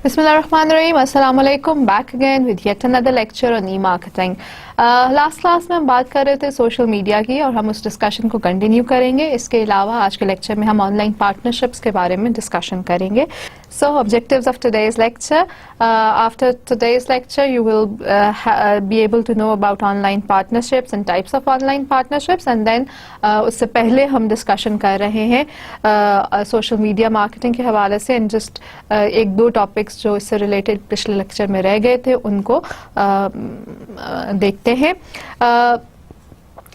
Bismillahirrahmanirrahim. Assalamu alaikum. Back again with yet another lecture on e-marketing. Last class में हम बात कर रहे थे सोशल मीडिया की और हम उस डिस्कशन को कंटिन्यू करेंगे. इसके अलावा आज के लेक्चर में हम ऑनलाइन पार्टनरशिप्स के बारे में डिस्कशन करेंगे. So objectives of today's lecture. After today's lecture, you will be able to know about online partnerships and types of online partnerships. And then उससे पहले हम डिस्कशन कर रहे हैं सोशल मीडिया मार्केटिंग के हवाले से. एंड जस्ट एक दो टॉपिक्स जो इससे रिलेटेड पिछले लेक्चर में रह गए थे उनको देखते हैं.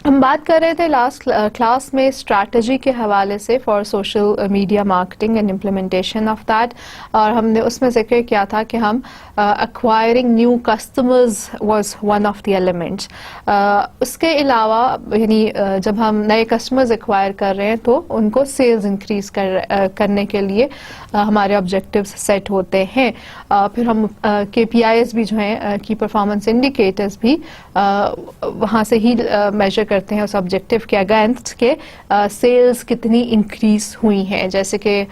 हम बात कर रहे थे लास्ट क्लास में स्ट्रैटेजी के हवाले से for social media marketing and implementation of that, और हमने उसमें जिक्र किया था कि हम acquiring new customers was one of the elements. उसके अलावा यानी जब हम नए कस्टमर्स एक्वायर कर रहे हैं तो उनको सेल्स इंक्रीज करने के लिए हमारे ऑब्जेक्टिव्स सेट होते हैं. फिर हम KPIs भी जो हैं की परफॉर्मेंस इंडिकेटर्स भी वहाँ से ही मेजर करते हैं उस ऑब्जेक्टिव के अगेंस्ट के सेल्स कितनी इंक्रीज हुई हैं. जैसे कि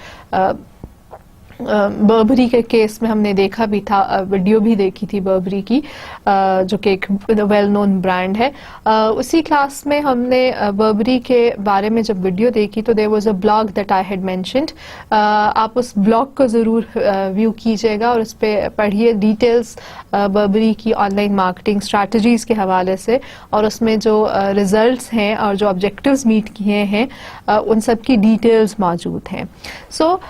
बर्बरी के केस में हमने देखा भी था, वीडियो भी देखी थी बर्बरी की जो कि एक वेल नोन ब्रांड है. उसी क्लास में हमने बर्बरी के बारे में जब वीडियो देखी तो there was a blog that I had mentioned. आप उस ब्लॉग को ज़रूर व्यू कीजिएगा और उस पर पढ़िए डिटेल्स बर्बरी की ऑनलाइन मार्केटिंग स्ट्रैटेजीज़ के हवाले से, और उसमें जो रिजल्ट्स हैं और जो ऑब्जेक्टिव्स मीट किए हैं उन सब की डिटेल्स मौजूद हैं. सो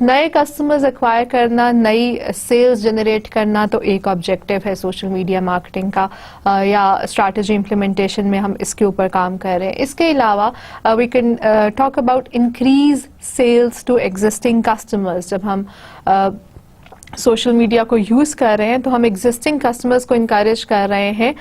नए कस्टमर्स एक्वायर करना, नई सेल्स जनरेट करना तो एक ऑब्जेक्टिव है सोशल मीडिया मार्केटिंग का, या स्ट्रैटेजी इम्प्लीमेंटेशन में हम इसके ऊपर काम कर रहे हैं. इसके अलावा we can talk about increase sales to existing customers. जब हम सोशल मीडिया को यूज़ कर रहे हैं तो हम एग्जिस्टिंग कस्टमर्स को इनकरेज कर रहे हैं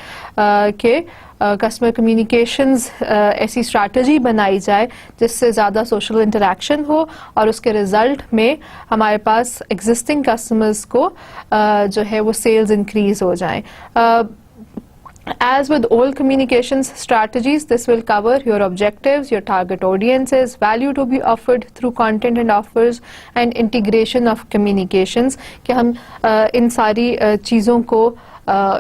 कि कस्टमर कम्युनिकेशंस ऐसी स्ट्रैटेजी बनाई जाए जिससे ज़्यादा सोशल इंटरेक्शन हो और उसके रिज़ल्ट में हमारे पास एग्जिस्टिंग कस्टमर्स को जो है वो सेल्स इंक्रीज हो जाएं. As with all communications strategies, this will cover your objectives, your target audiences, value to be offered through content and offers, and integration of communications. कि हम इन सारी चीज़ों को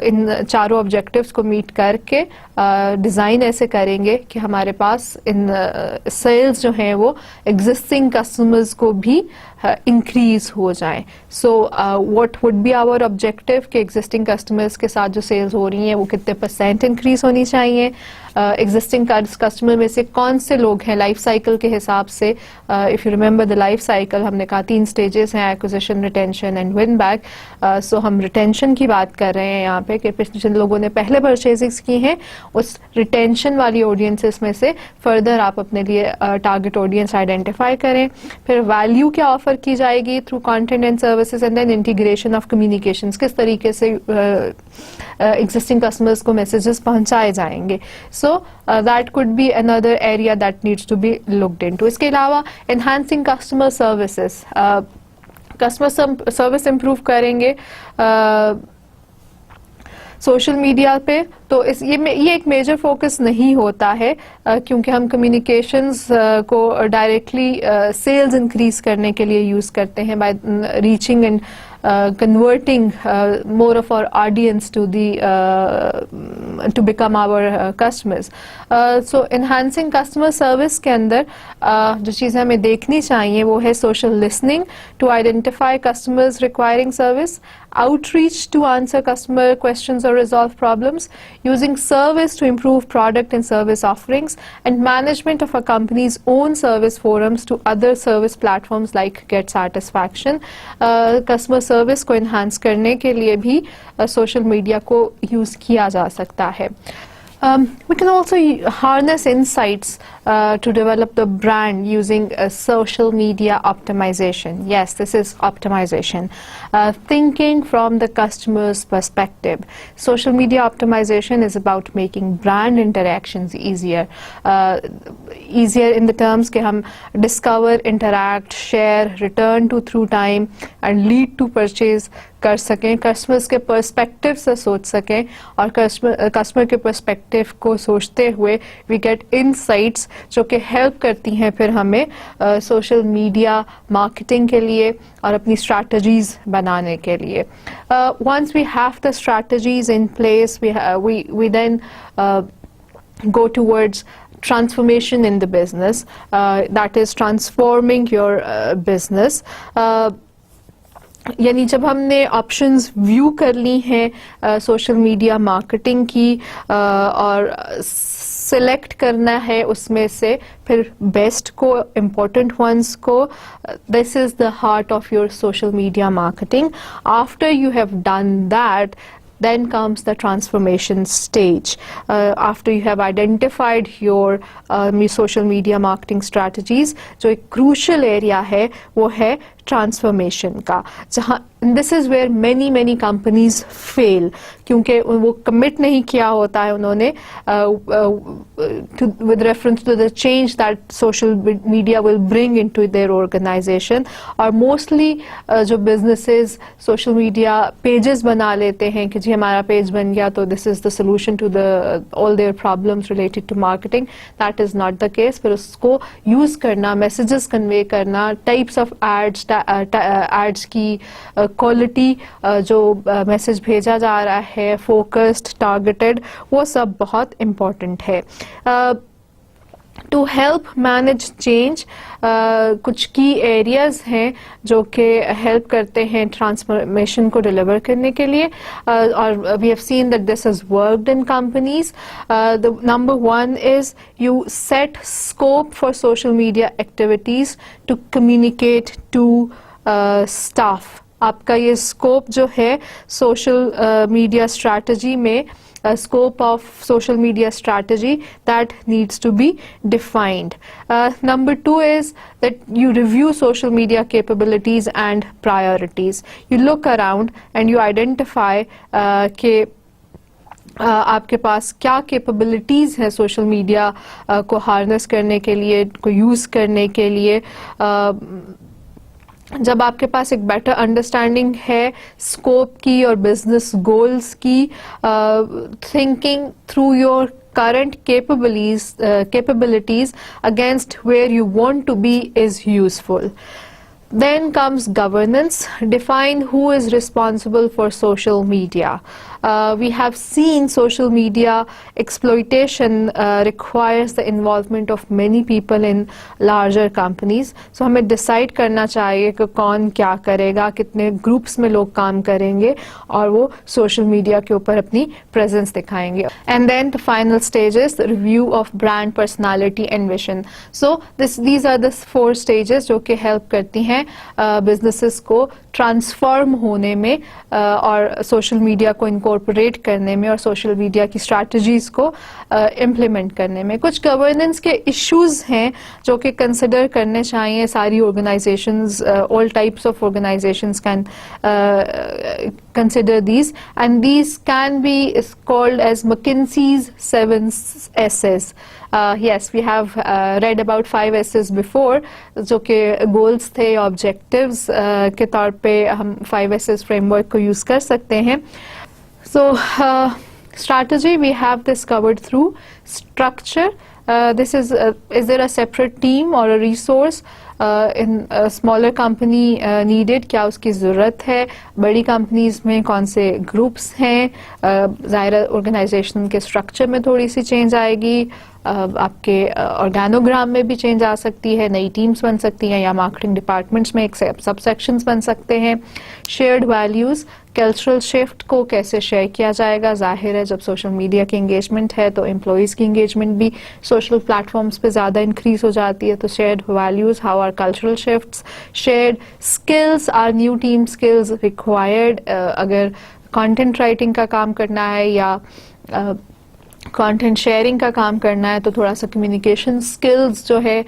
इन चारों ऑब्जेक्टिव्स को मीट करके डिज़ाइन ऐसे करेंगे कि हमारे पास इन सेल्स जो हैं वो एग्जिस्टिंग कस्टमर्स को भी इंक्रीज हो जाए. So what would be our objective कि एग्जिस्टिंग कस्टमर्स के साथ जो सेल्स हो रही हैं वो कितने % इंक्रीज होनी चाहिए. एग्जिस्टिंग कस्टमर में से कौन से लोग हैं लाइफ साइकिल के हिसाब से. If you remember the life cycle, हमने कहा 3 स्टेजेस हैं, acquisition, retention and win back. So हम रिटेंशन की बात कर रहे हैं यहाँ पे कि जिन लोगों ने पहले परचेजिंग्स की हैं उस रिटेंशन वाली ऑडियंसेस में से फर्दर आप अपने लिए टारगेट ऑडियंस आइडेंटिफाई करें. फिर वैल्यू क्या ऑफर की जाएगी through content and services, and then integration of communications, किस तरीके से एग्जिस्टिंग कस्टमर्स को मैसेजेस पहुंचाए जाएंगे. So that could be another area that needs to be looked into. इसके अलावा enhancing customer services, customer service improve करेंगे सोशल मीडिया पे. तो ये एक मेजर फोकस नहीं होता है क्योंकि हम कम्युनिकेशंस को डायरेक्टली सेल्स इंक्रीज करने के लिए यूज़ करते हैं by reaching and converting more of our audience to become our customers. So enhancing customer service के अंदर जो चीज़ें हमें देखनी चाहिए वो है social listening to identify customers requiring service, outreach to answer customer questions or resolve problems, using service to improve product and service offerings, and management of a company's own service forums to other service platforms like Get Satisfaction. Customer service को enhance करने के लिए भी social media को use किया जा सकता है. We can also harness insights to develop the brand using social media optimization. Yes, this is optimization. Thinking from the customer's perspective. Social media optimization is about making brand interactions easier. Easier in the terms कि हम discover, interact, share, return to through time and lead to purchase कर सकें, customers के perspective से सोच सकें और customer के पर्सपेक्टिव को सोचते हुए वी गेट इनसाइट्स जो कि हेल्प करती हैं फिर हमें सोशल मीडिया मार्केटिंग के लिए और अपनी स्ट्रैटेजीज बनाने के लिए. Once we have the strategies in place, we then go towards transformation in the business, that is transforming your business. यानी जब हमने ऑप्शंस व्यू कर ली हैं सोशल मीडिया मार्केटिंग की और सिलेक्ट करना है उसमें से फिर बेस्ट को, इम्पोर्टेंट वंस को, this is the heart of your social media marketing. After you have done that, then comes the transformation stage. After you have identified your social media marketing strategies, जो एक crucial area है वो है transformation का, जहाँ this is where many companies fail, क्योंकि वो commit नहीं किया होता है उन्होंने with reference to the change that social media will bring into their organization. और mostly जो businesses social media pages बना लेते हैं कि जी हमारा पेज बन गया तो this is the solution to all their problems related to marketing. That is not the case. फिर उसको use करना, messages convey करना, types of ads की क्वालिटी, जो मैसेज भेजा जा रहा है, फोकस्ड, टारगेटेड, वो सब बहुत इम्पोर्टेंट है. टू हेल्प मैनेज चेंज कुछ की एरियाज हैं जो कि हेल्प करते हैं ट्रांसफॉर्मेशन को डिलीवर करने के लिए, और we have seen that this has worked in companies. The number one is you set scope for social media activities to communicate to staff. आपका ये स्कोप जो है सोशल मीडिया स्ट्रैटेजी में, scope of social media strategy that needs to be defined. Number two is that you review social media capabilities and priorities. You look around and you identify कि आपके पास क्या capabilities है social media को harness करने के लिए, को use करने के लिए. जब आपके पास एक बेटर अंडरस्टैंडिंग है स्कोप की और बिजनेस गोल्स की, thinking through your current capabilities against where you want to be is useful. Then comes governance. Define who is responsible for social media. We have seen social media exploitation requires the involvement of many people in larger companies. So हमें decide करना चाहिए कि कौन क्या करेगा, कितने groups में लोग काम करेंगे और वो social media के ऊपर अपनी presence दिखाएंगे. And then the final stage is the review of brand personality and vision. So these are the 4 stages जो कि help करती हैं businesses को ट्रांसफॉर्म होने में और सोशल मीडिया को इनकॉर्पोरेट करने में और सोशल मीडिया की स्ट्रैटेजीज को इम्प्लीमेंट करने में. कुछ गवर्नेंस के इश्यूज हैं जो कि कंसिडर करने चाहिए सारी organisations. All types of organisations can consider these, and these can be called as McKinsey's 7 S's. Yes, we have read about 5 S's before, जो कि goals थे, objectives के तौर पे हम 5 S's framework को use कर सकते हैं. So strategy we have this covered through structure. This is there a separate team or a resource in a smaller company needed? क्या उसकी ज़रूरत है? बड़ी कंपनीज में कौन से ग्रुप्स हैं? ज़ाहिर ऑर्गेनाइजेशन के स्ट्रक्चर में थोड़ी सी चेंज आएगी, आपके ऑर्गेनोग्राम में भी चेंज आ सकती है, नई टीम्स बन सकती हैं या मार्केटिंग डिपार्टमेंट्स में एक सब सेक्शंस बन सकते हैं. शेयर्ड वैल्यूज़, कल्चरल शिफ्ट को कैसे शेयर किया जाएगा? जाहिर है जब सोशल मीडिया की इंगेजमेंट है तो एम्प्लॉयज़ की इंगेजमेंट भी सोशल प्लेटफॉर्म्स पे ज़्यादा इंक्रीज हो जाती है. तो shared values, how are cultural shifts, shared skills, are new team skills required. अगर कंटेंट राइटिंग का काम करना है या कंटेंट शेयरिंग का काम करना है तो थोड़ा सा कम्युनिकेशन स्किल्स जो है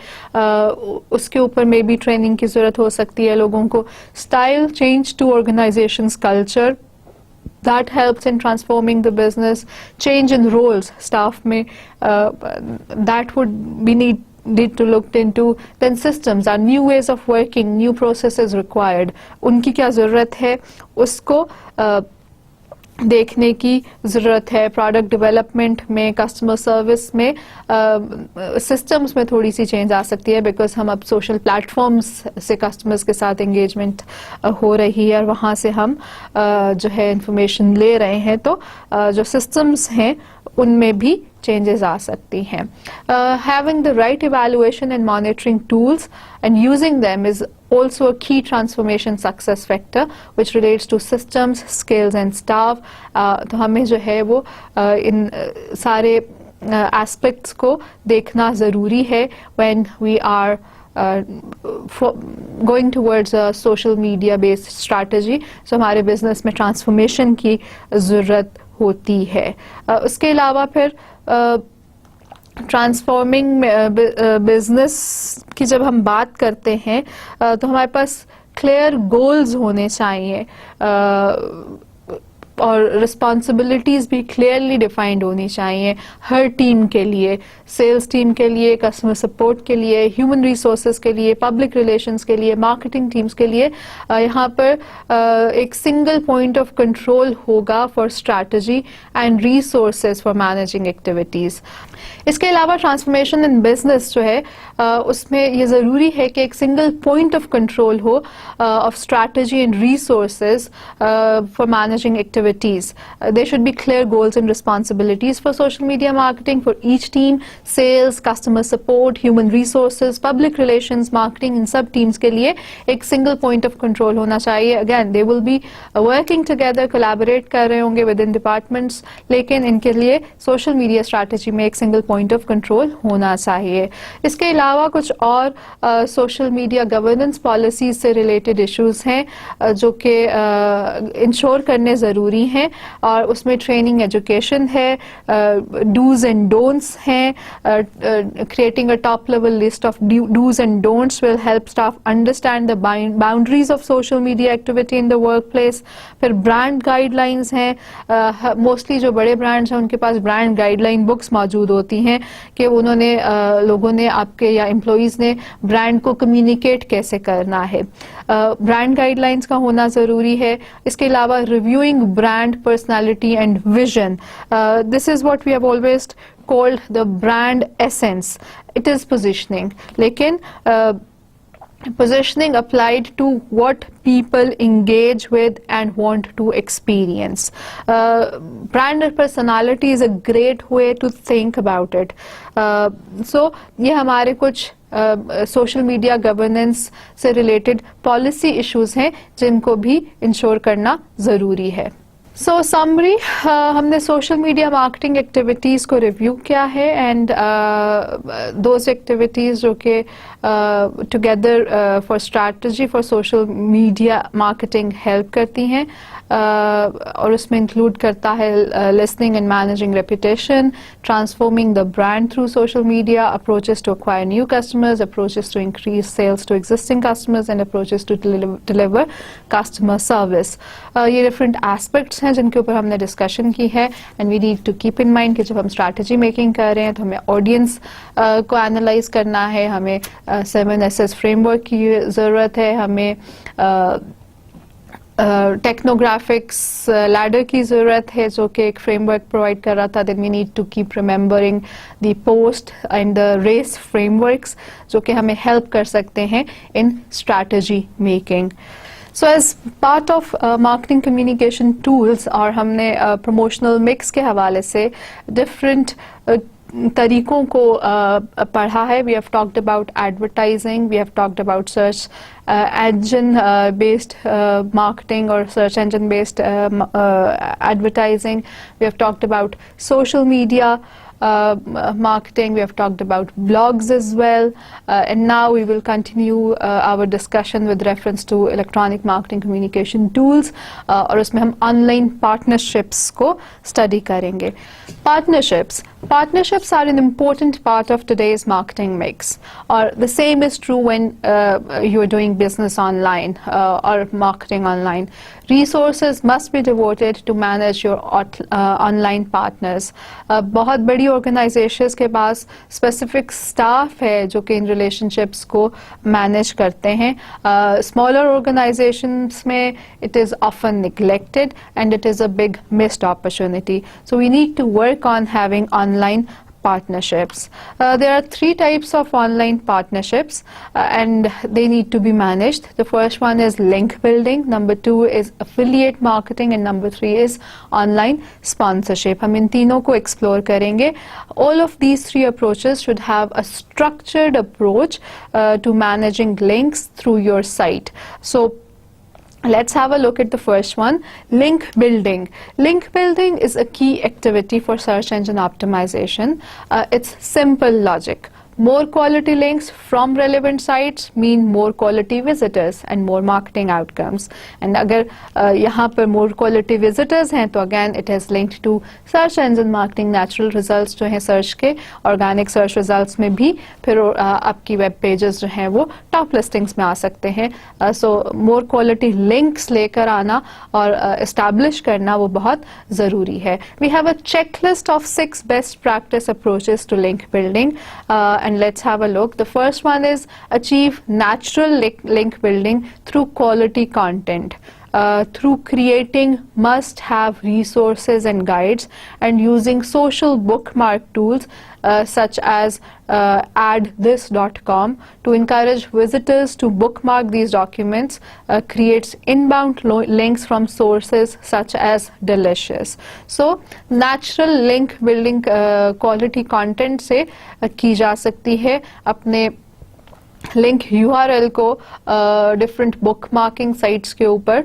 उसके ऊपर में भी ट्रेनिंग की ज़रूरत हो सकती है लोगों को. Style change to organisations culture, that helps in transforming the business. Change in roles staff में that would be need to looked into. Then systems are new ways of working, new processes required. उनकी क्या ज़रूरत है उसको देखने की ज़रूरत है। प्रोडक्ट डेवलपमेंट में, कस्टमर सर्विस में, सिस्टम्स में थोड़ी सी चेंज आ सकती है, बिकॉज हम अब सोशल प्लेटफॉर्म्स से कस्टमर्स के साथ एंगेजमेंट हो रही है और वहाँ से हम जो है इंफॉर्मेशन ले रहे हैं, तो जो सिस्टम्स हैं उनमें भी changes आ सकती हैं. Having the right evaluation and monitoring tools and using them is also a key transformation success factor which relates to systems, skills and staff. तो हमें जो है वो इन सारे aspects को देखना ज़रूरी है when we are going towards a social media based strategy. So हमारे business में transformation की ज़रूरत होती है. उसके अलावा फिर ट्रांसफॉर्मिंग बिजनेस की जब हम बात करते हैं तो हमारे पास क्लियर गोल्स होने चाहिए और रिस्पॉन्सिबिलिटीज़ भी क्लियरली डिफाइंड होनी चाहिए हर टीम के लिए, सेल्स टीम के लिए, कस्टमर सपोर्ट के लिए, ह्यूमन रिसोर्सेज के लिए, पब्लिक रिलेशंस के लिए, मार्केटिंग टीम्स के लिए. यहाँ पर एक सिंगल पॉइंट ऑफ कंट्रोल होगा for strategy and resources for managing activities. इसके अलावा ट्रांसफॉर्मेशन इन बिजनेस जो है उसमें ये ज़रूरी है कि एक सिंगल पॉइंट ऑफ कंट्रोल हो of strategy and resources for managing activities. There should be clear goals and responsibilities for social media marketing for each team, sales, customer support, human resources, public relations, marketing. इन सब teams के लिए एक single point of control होना चाहिए. Again, they will be working together, collaborate कर रहे होंगे within departments, लेकिन इनके लिए social media strategy में एक single point of control होना चाहिए. इसके अलावा कुछ और social media governance policies से related issues हैं जो कि ensure करने ज़रूरी हैं और उसमें ट्रेनिंग एजुकेशन है, डूज एंड डोंट्स हैं. Creating a top level list of dos and don'ts will help staff understand the boundaries of social media activity in the workplace. फिर ब्रांड गाइडलाइंस हैं. Mostly जो बड़े brands हैं उनके पास brand guideline books मौजूद होती हैं कि उन्होंने लोगों ने आपके या एम्प्लॉइज़ ने ब्रांड को कम्युनिकेट कैसे करना है. ब्रांड गाइडलाइंस का होना ज़रूरी है. इसके अलावा reviewing brand personality and vision. This is what we have always called the brand essence. It is positioning. लेकिन positioning applied to what people engage with and want to experience. Brand personality is a great way to think about it. So ये हमारे कुछ social media governance से related policy issues हैं जिनको भी ensure करना ज़रूरी है. सो समरी, हमने सोशल मीडिया मार्केटिंग एक्टिविटीज़ को रिव्यू किया है एंड दोज एक्टिविटीज़ जो कि together for strategy for social media marketing help करती हैं और उसमें इंक्लूड करता है listening and managing reputation, transforming the brand through social media, approaches to acquire new customers, approaches to increase sales to existing customers and approaches to deliver customer service. ये different aspects हैं जिनके ऊपर हमने discussion की है and we need to keep in mind कि जब हम स्ट्रैटेजी मेकिंग कर रहे हैं तो हमें ऑडियंस को एनालाइज करना है, हमें 7SS फ्रेमवर्क की ज़रूरत है, हमें टेक्नोग्राफिक्स लैडर की ज़रूरत है जो कि एक फ्रेमवर्क प्रोवाइड कर रहा था. Then we need to keep remembering the POST and the RACE frameworks जो कि हमें हेल्प कर सकते हैं in strategy making. So as part of marketing communication tools और हमने प्रमोशनल मिक्स के हवाले से डिफरेंट तरीकों को पढ़ा है. We have talked about advertising, we have talked about search engine based marketing or search engine based advertising. We have talked about social media marketing, we have talked about blogs as well, and now we will continue our discussion with reference to electronic marketing communication tools और उसमें हम online partnerships को study करेंगे. Partnerships Partnerships are an important part of today's marketing mix, or the same is true when you're doing business online or marketing online. Resources must be devoted to manage your online partners. बहुत बड़ी organizations के पास specific staff है जो कि इन relationships को manage करते हैं. Smaller organizations में it is often neglected and it is a big missed opportunity. So we need to work on having online partnerships. There are 3 types of online partnerships and they need to be managed. The first one is link building, number 2 is affiliate marketing and number 3 is online sponsorship. हम इन तीनों को explore करेंगे. All of these 3 approaches should have a structured approach to managing links through your site. So let's have a look at the first one, link building. Link building is a key activity for search engine optimization. It's simple logic. More quality links from relevant sites mean more quality visitors and more marketing outcomes. And अगर यहाँ पर more quality visitors हैं तो again it is linked to search engine marketing. Natural results जो हैं search के organic search results में भी फिर आपकी web pages जो हैं वो top listings में आ सकते हैं. So more quality links लेकर आना और establish करना वो बहुत ज़रूरी है. We have a checklist of 6 best practice approaches to link building. And let's have a look. The first one is achieve natural link building through quality content. Through creating must-have resources and guides and using social bookmark tools such as addthis.com to encourage visitors to bookmark these documents creates inbound links from sources such as Delicious. So natural link building quality content से की जा सकती है. अपने link URL को different book marking sites के ऊपर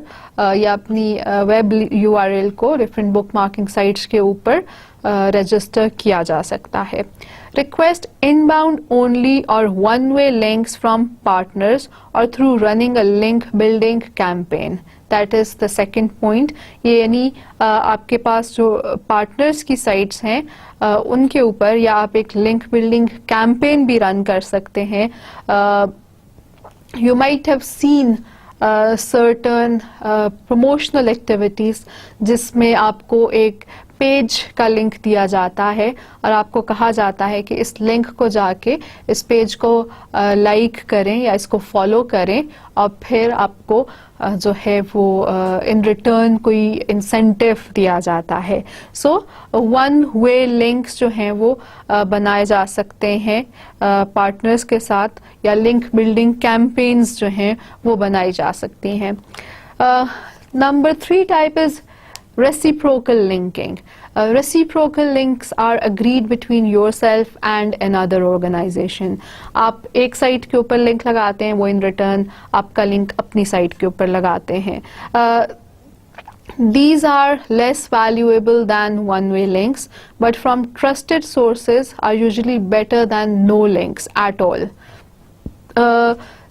या अपनी वेब URL को डिफरेंट बुक मार्किंग साइट्स के ऊपर रजिस्टर किया जा सकता है. Request inbound only or one-way links from partners or through running a link building campaign. That is the second point. ये यानी आपके पास जो partners की sites हैं उनके ऊपर या आप एक link building campaign भी run कर सकते हैं. You might have seen certain promotional activities जिसमें आपको एक पेज का लिंक दिया जाता है और आपको कहा जाता है कि इस लिंक को जाके इस पेज को लाइक करें या इसको फॉलो करें और फिर आपको जो है वो इन रिटर्न कोई इंसेंटिव दिया जाता है. सो वन वे लिंक्स जो हैं वो बनाए जा सकते हैं पार्टनर्स के साथ या लिंक बिल्डिंग कैंपेन्स जो हैं वो बनाई जा सकती हैं. Number 3 type is reciprocal linking. Reciprocal links are agreed between yourself and another organization. आप एक साइट के ऊपर लिंक लगाते हैं वो इन रिटर्न आपका लिंक अपनी साइट के ऊपर लगाते हैं. These are less valuable than one-way links, but from trusted sources are usually better than no links at all.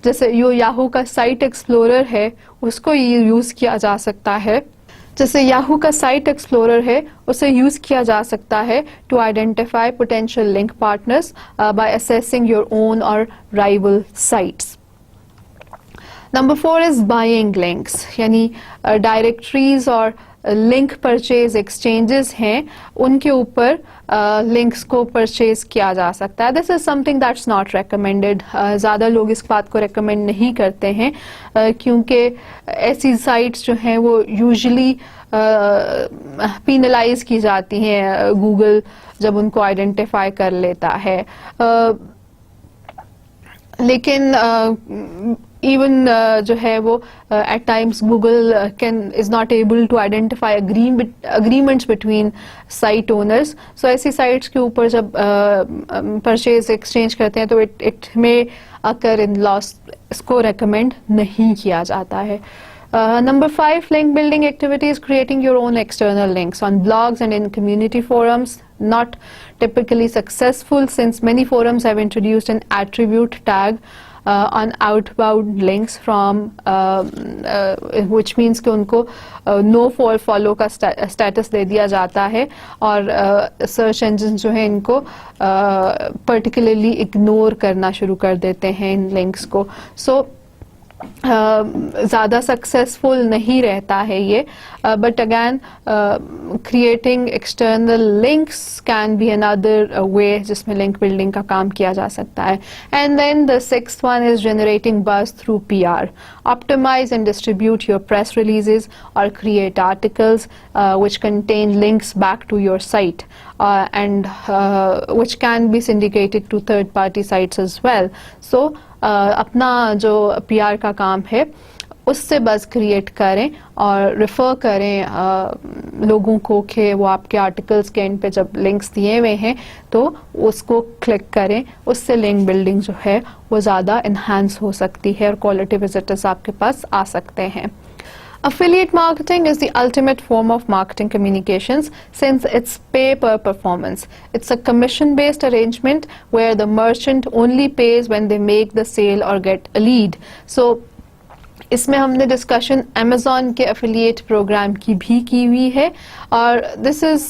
जैसे यो याहू का साइट एक्सप्लोरर है उसको यूज़ किया जा सकता है. जैसे याहू का साइट एक्सप्लोरर है उसे यूज़ किया जा सकता है to identify potential link partners by assessing your own और rival sites. Number 4 is buying links, यानी डायरेक्टरीज और लिंक परचेज एक्सचेंजेस हैं उनके ऊपर लिंक्स को परचेज किया जा सकता है. This is something that's not recommended. ज़्यादा लोग इस बात को रिकमेंड नहीं करते हैं क्योंकि ऐसी साइट्स जो हैं वो यूजुअली पीनलाइज की जाती हैं गूगल जब उनको आइडेंटिफाई कर लेता है. लेकिन even जो है वो at times Google is not able to identify agreements between site owners. So ऐसी sites के ऊपर जब purchase exchange करते हैं तो it may occur in loss. इसको recommend नहीं किया जाता है. Number 5, link building activities, creating your own external links on blogs and in community forums. Not typically successful since many forums have introduced an attribute tag on outbound links from, which means कि उनको no follow का status दे दिया जाता है और search engine जो है इनको पर्टिकुलरली इग्नोर करना शुरू कर देते हैं इन लिंक्स को. सो ज़्यादा सक्सेसफुल नहीं रहता है ये, but again creating external links can be another way जिसमें लिंक बिल्डिंग का काम किया जा सकता है. And then the sixth one is generating buzz through PR. Optimize and distribute your press releases or create articles which contain links back to your site and which can be syndicated to third-party sites as well. So अपना जो PR का काम है उससे बस create करें और refer करें लोगों को कि वो आपके आर्टिकल्स के एंड पे जब लिंक्स दिए हुए हैं तो उसको क्लिक करें. उससे लिंक बिल्डिंग जो है वो ज़्यादा इन्हांस हो सकती है और क्वालिटी विजिटर्स आपके पास आ सकते हैं. Affiliate marketing is the ultimate form of marketing communications since it's pay per performance. It's a commission-based arrangement where the merchant only pays when they make the sale or get a lead. So इसमें हमने discussion Amazon के affiliate programme की भी की हुई है और this is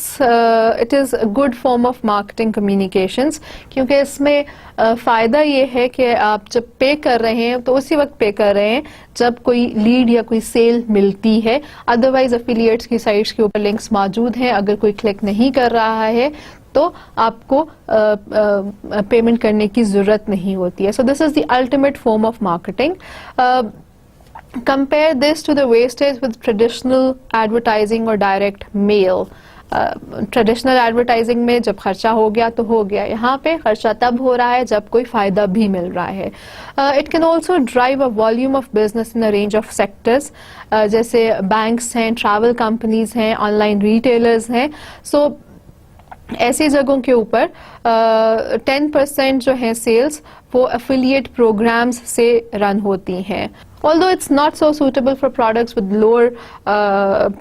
it is a good form of marketing communications, क्योंकि इसमें फ़ायदा ये है कि आप जब पे कर रहे हैं तो उसी वक्त पे कर रहे हैं जब कोई लीड या कोई सेल मिलती है. अदरवाइज एफिलिएट्स की साइट्स के ऊपर लिंक्स मौजूद हैं, अगर कोई क्लिक नहीं कर रहा है तो आपको पेमेंट करने की ज़रूरत नहीं होती है. So this is the ultimate form of marketing. Compare this to the wastage with traditional advertising or direct mail. Traditional advertising में जब खर्चा हो गया तो हो गया, यहाँ पे खर्चा तब हो रहा है जब कोई फायदा भी मिल रहा है. It can also drive a volume of business in a range of sectors, जैसे बैंक्स हैं, ट्रैवल कंपनीज हैं, ऑनलाइन रिटेलर्स हैं. सो ऐसी जगहों के ऊपर 10% जो है सेल्स वो एफिलिएट प्रोग्राम्स से रन होती हैं. Although it's not so suitable for products with lower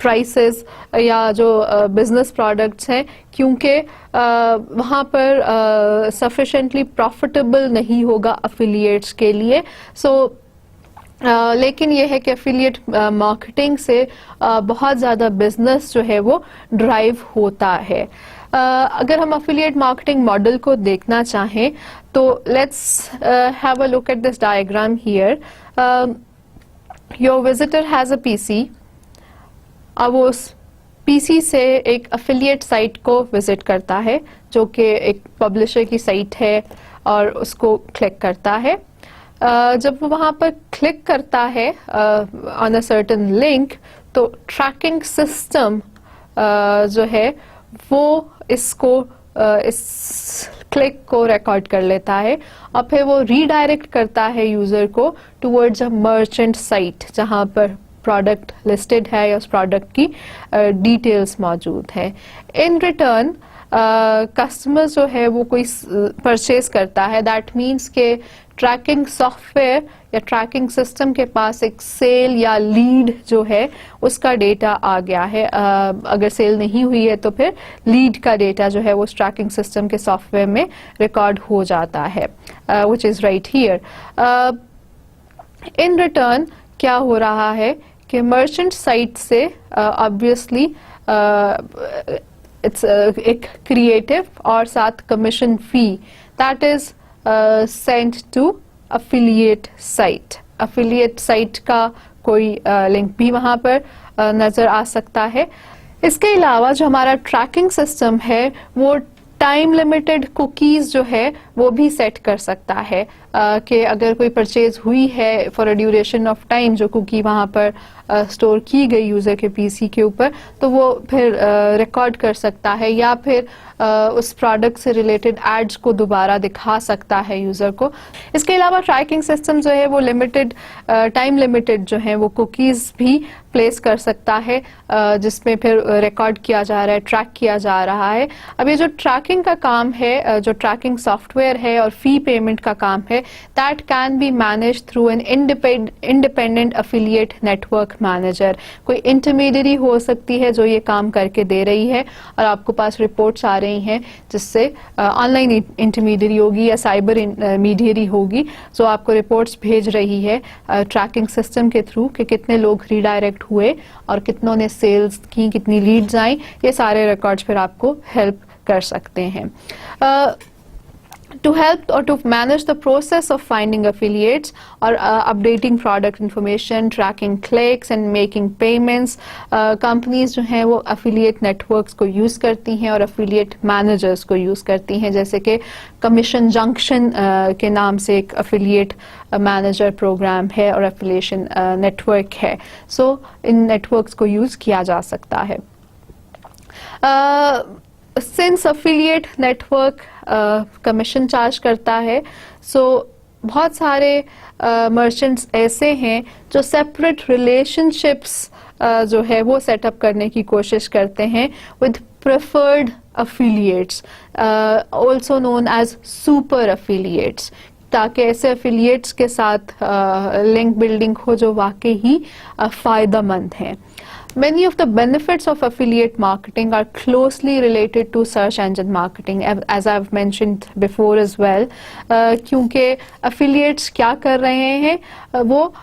prices या जो business products हैं, क्योंकि वहाँ पर sufficiently profitable नहीं होगा affiliates के लिए. So लेकिन ये है कि एफिलिएट मार्केटिंग से बहुत ज़्यादा बिजनेस जो है वो ड्राइव होता है. अगर हम एफिलिएट मार्केटिंग मॉडल को देखना चाहें तो let's have a look at this diagram here. Your visitor has a PC. अब वो उस PC से एक एफिलिएट साइट को विजिट करता है जो कि एक पब्लिशर की साइट है और उसको क्लिक करता है. जब वो वहाँ पर क्लिक करता है ऑन अ सर्टेन लिंक तो ट्रैकिंग सिस्टम जो है वो इसको इस क्लिक को रिकॉर्ड कर लेता है और फिर वो रीडायरेक्ट करता है यूजर को टुवर्ड्स अ मर्चेंट साइट जहाँ पर प्रोडक्ट लिस्टेड है या उस प्रोडक्ट की डिटेल्स मौजूद है. इन रिटर्न कस्टमर जो है वो कोई परचेज करता है. दैट मीन्स के ट्रैकिंग सॉफ्टवेयर या ट्रैकिंग सिस्टम के पास एक सेल या लीड जो है उसका डेटा आ गया है. अगर सेल नहीं हुई है तो फिर लीड का डेटा जो है वो ट्रैकिंग सिस्टम के सॉफ्टवेयर में रिकॉर्ड हो जाता है, which is right here. In return क्या हो रहा है कि मर्चेंट साइट से ऑब्वियसली इट्स एक क्रिएटिव और साथ commission fee that is sent to affiliate site. Affiliate site का कोई लिंक भी वहां पर नजर आ सकता है. इसके अलावा जो हमारा ट्रैकिंग सिस्टम है वो टाइम लिमिटेड कुकीज जो है वो भी सेट कर सकता है कि अगर कोई परचेज हुई है for a duration of time जो कुकी वहाँ पर स्टोर की गई यूज़र के PC के ऊपर तो वो फिर रिकॉर्ड कर सकता है या फिर उस प्रोडक्ट से रिलेटेड एड्स को दोबारा दिखा सकता है यूज़र को. इसके अलावा ट्रैकिंग सिस्टम जो है वो लिमिटेड टाइम लिमिटेड जो है वो कुकीज़ भी प्लेस कर सकता है जिसमें फिर रिकॉर्ड किया जा रहा है, ट्रैक किया जा रहा है. अब ये जो ट्रैकिंग का काम है, जो ट्रैकिंग सॉफ्टवेयर है और फी पेमेंट का काम है, that can be managed through an independent affiliate network manager, कोई इंटरमीडियरी हो सकती है जो ये काम करके दे रही है और आपको पास रिपोर्ट्स आ रही हैं, जिससे ऑनलाइन इंटरमीडियरी होगी या साइबर मीडियरी होगी जो आपको रिपोर्ट्स भेज रही है ट्रैकिंग सिस्टम के थ्रू कि कितने लोग रीडायरेक्ट हुए और कितनों ने सेल्स की, कितनी लीड्स आई, ये सारे रिकॉर्ड्स फिर आपको हेल्प कर सकते हैं. To help or to manage the process of finding affiliates or updating product information, tracking clicks and making payments, companies जो हैं वो affiliate networks को use करती हैं और affiliate managers को use करती हैं, जैसे कि Commission Junction के नाम से एक affiliate manager program है और affiliation network है. So इन networks को use किया जा सकता है. Since affiliate network commission charge करता है, सो बहुत सारे मर्चेंट्स ऐसे हैं जो सेपरेट रिलेशनशिप्स जो है वो सेटअप करने की कोशिश करते हैं with preferred affiliates, also known as super affiliates, ताकि ऐसे अफिलिएट्स के साथ लिंक बिल्डिंग हो जो वाकई ही फायदेमंद हैं. Many of the benefits of affiliate marketing are closely related to search engine marketing, as I've mentioned before as well. क्योंकि affiliates क्या कर रहे हैं, वो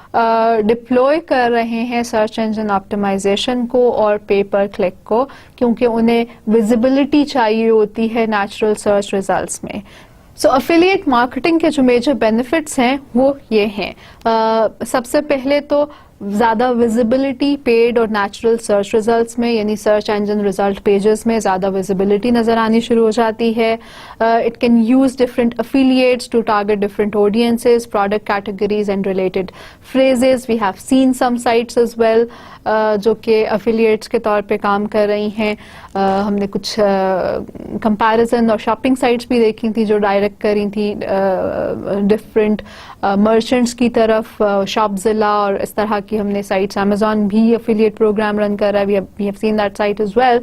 deploy कर रहे हैं search engine optimization को और pay per click को, क्योंकि उन्हें visibility चाहिए होती है natural search results में. So affiliate marketing के जो major benefits हैं वो ये हैं. सबसे पहले तो ज़्यादा विजिबिलिटी पेड और नेचुरल सर्च रिजल्ट्स में, यानी सर्च इंजन रिजल्ट पेजेस में ज़्यादा विजिबिलिटी नज़र आनी शुरू हो जाती है. It can use different affiliates to target different audiences, product categories and related phrases. We have seen some sites as well जो कि अफिलिएट्स के तौर पे काम कर रही हैं. हमने कुछ कंपैरिजन और शॉपिंग साइट्स भी देखी थी जो डायरेक्ट करी थी डिफरेंट मर्चेंट्स की तरफ, शॉपजिला और इस तरह की हमने साइट्स. Amazon भी affiliate program रन कर रहा है. We have seen that site as well.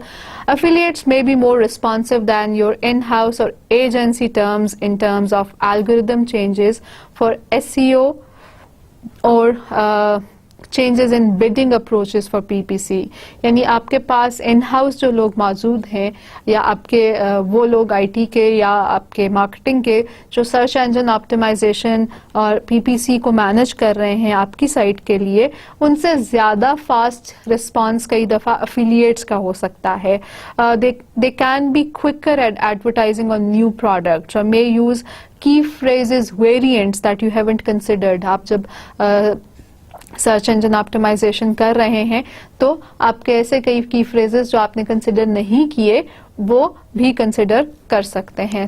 Affiliates may be more responsive than your in-house or agency terms in terms of algorithm changes for SEO or changes in bidding approaches for PPC. यानी आपके पास in house जो लोग मौजूद हैं या आपके वो लोग IT के या आपके मार्केटिंग के जो सर्च इंजन ऑप्टिमाइजेशन और PPC को मैनेज कर रहे हैं आपकी साइट के लिए, उनसे ज़्यादा फास्ट रिस्पांस कई दफ़ा अफिलिएट्स का हो सकता है. They can be quicker at advertising on new products or may use key phrases variants that you haven't considered. आप जब सर्च इंजन ऑप्टिमाइजेशन कर रहे हैं तो आपके ऐसे कई की फ्रेजेस जो आपने कंसिडर नहीं किए वो भी कंसिडर कर सकते हैं.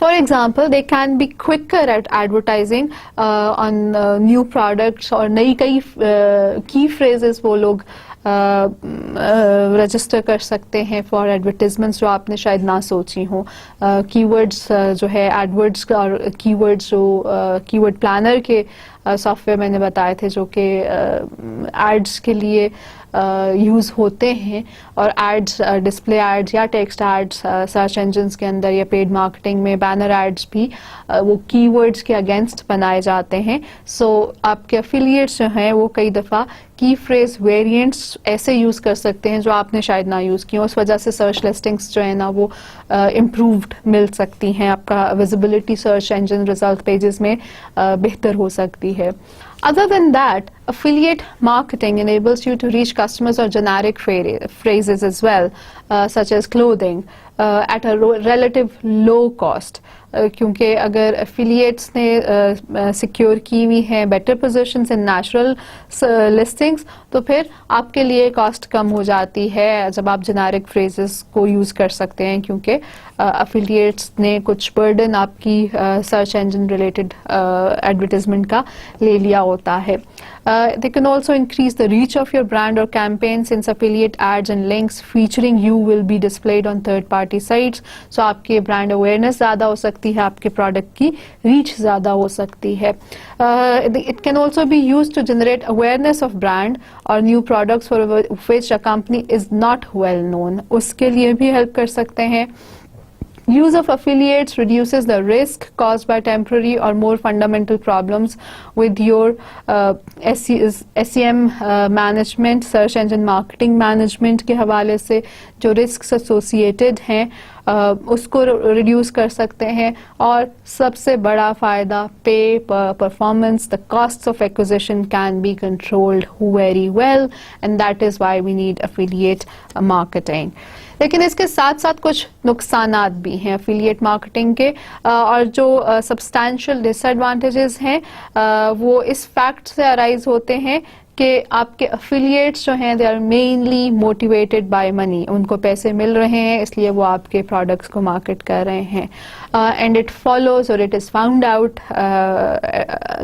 For example, they can be quicker at advertising on new products, और नई कई की फ्रेजेस वो लोग रजिस्टर कर सकते हैं फॉर एडवर्टीजमेंट्स जो आपने शायद ना सोची हो. कीवर्ड्स जो है एडवर्ड्स और कीवर्ड्स जो कीवर्ड प्लानर के सॉफ्टवेयर मैंने बताए थे जो कि एड्स के लिए यूज़ होते हैं, और एड्स डिस्प्ले एड्स या टेक्स्ट एड्स सर्च इंजन्स के अंदर या पेड मार्केटिंग में बैनर एड्स भी वो कीवर्ड्स के अगेंस्ट बनाए जाते हैं. सो आपके अफिलिएट्स जो हैं वो कई दफ़ा की फ्रेज वेरिएंट्स ऐसे यूज़ कर सकते हैं जो आपने शायद ना यूज़ किए, उस वजह से सर्च लिस्टिंग्स जो है ना वो इम्प्रूव्ड मिल सकती हैं. आपका visibility search engine result pages में बेहतर हो सकती है. Other than that, affiliate marketing enables you to reach customers or generic phrases as well, such as clothing, at a relative low cost. क्योंकि अगर affiliates ने सिक्योर की हुई हैं better positions in natural listings, तो फिर आपके लिए कॉस्ट कम हो जाती है जब आप जेनेरिक फ्रेजेस को यूज़ कर सकते हैं, क्योंकि affiliates ने कुछ बर्डन आपकी सर्च इंजन रिलेटेड एडवर्टाइजमेंट का ले लिया होता है. They can also increase the reach of your brand or campaign, since affiliate ads and links featuring you will be displayed on third party sites. So आपके brand awareness ज़्यादा हो सकती है, आपके product की reach ज़्यादा हो सकती है. It can also be used to generate awareness of brand or new products for which a company is not well known. उसके लिए भी help कर सकते हैं. Use of affiliates reduces the risk caused by temporary or more fundamental problems with your SEM management, search engine marketing management के हवाले से जो risks associated हैं उसको reduce कर सकते हैं. और सबसे बड़ा फ़ायदा pay performance, the costs of acquisition can be controlled very well, and that is why we need affiliate marketing. लेकिन इसके साथ साथ कुछ नुकसानात भी हैं एफिलिएट मार्केटिंग के, और जो सब्सटैंशियल डिसएडवांटेजेस हैं वो इस फैक्ट से अराइज होते हैं कि आपके अफिलिएट्स जो हैं they are mainly motivated by money. उनको पैसे मिल रहे हैं इसलिए वो आपके प्रोडक्ट्स को मार्केट कर रहे हैं. एंड इट फॉलोज और it is found out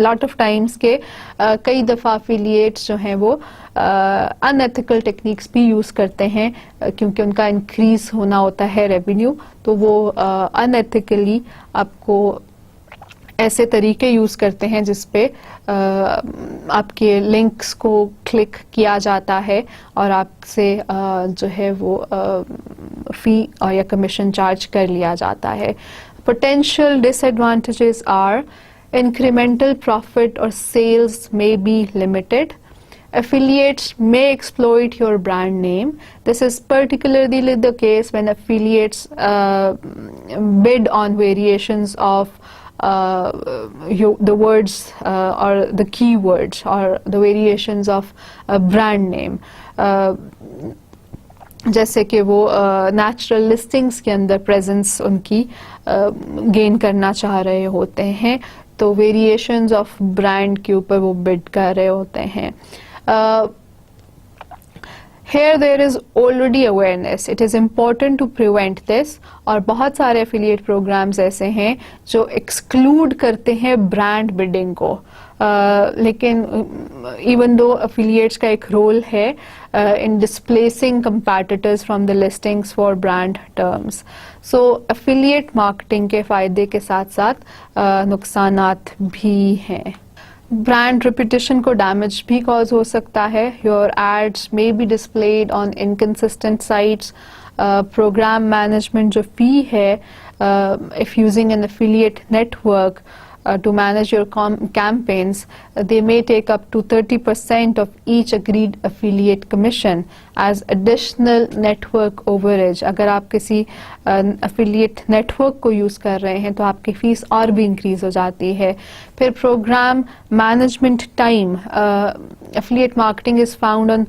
lot of times के कई दफ़ा अफिलिएट्स जो हैं वो अनएथिकल टेक्निक्स भी यूज़ करते हैं क्योंकि उनका इंक्रीज होना होता है रेवेन्यू, तो वो अनएथिकली आपको ऐसे तरीके यूज़ करते हैं जिस पे आपके लिंक्स को क्लिक किया जाता है और आपसे जो है वो फ़ी और या कमीशन चार्ज कर लिया जाता है. Potential disadvantages are incremental profit or sales may be limited. Affiliates may exploit your brand name. This is particularly the case when affiliates bid on variations of the words or the keywords or the variations of a brand name. जैसे कि वो natural listings के अंदर presence उनकी gain करना चाह रहे होते हैं, तो वेरिएशंस ऑफ ब्रांड के ऊपर वो बिड कर रहे होते हैं. Here there is already awareness. It is important to prevent this. और बहुत सारे एफिलिएट प्रोग्राम्स ऐसे हैं जो एक्सक्लूड करते हैं ब्रांड बिडिंग को. लेकिन इवन दो एफिलिएट्स का एक रोल है in displacing competitors from the listings for brand terms. So affiliate marketing के फायदे के साथ साथ नुकसानात भी हैं. ब्रांड रेपुटेशन को डैमेज भी कॉज हो सकता है. Your ads may be displayed on inconsistent sites. Programme management जो फी है if using an affiliate network to manage your campaigns, they may take up to 30% of each agreed affiliate commission as additional network overage. अगर आप किसी affiliate network को use कर रहे हैं तो आपकी फीस और भी increase हो जाती है. फिर program management time. Affiliate marketing is found on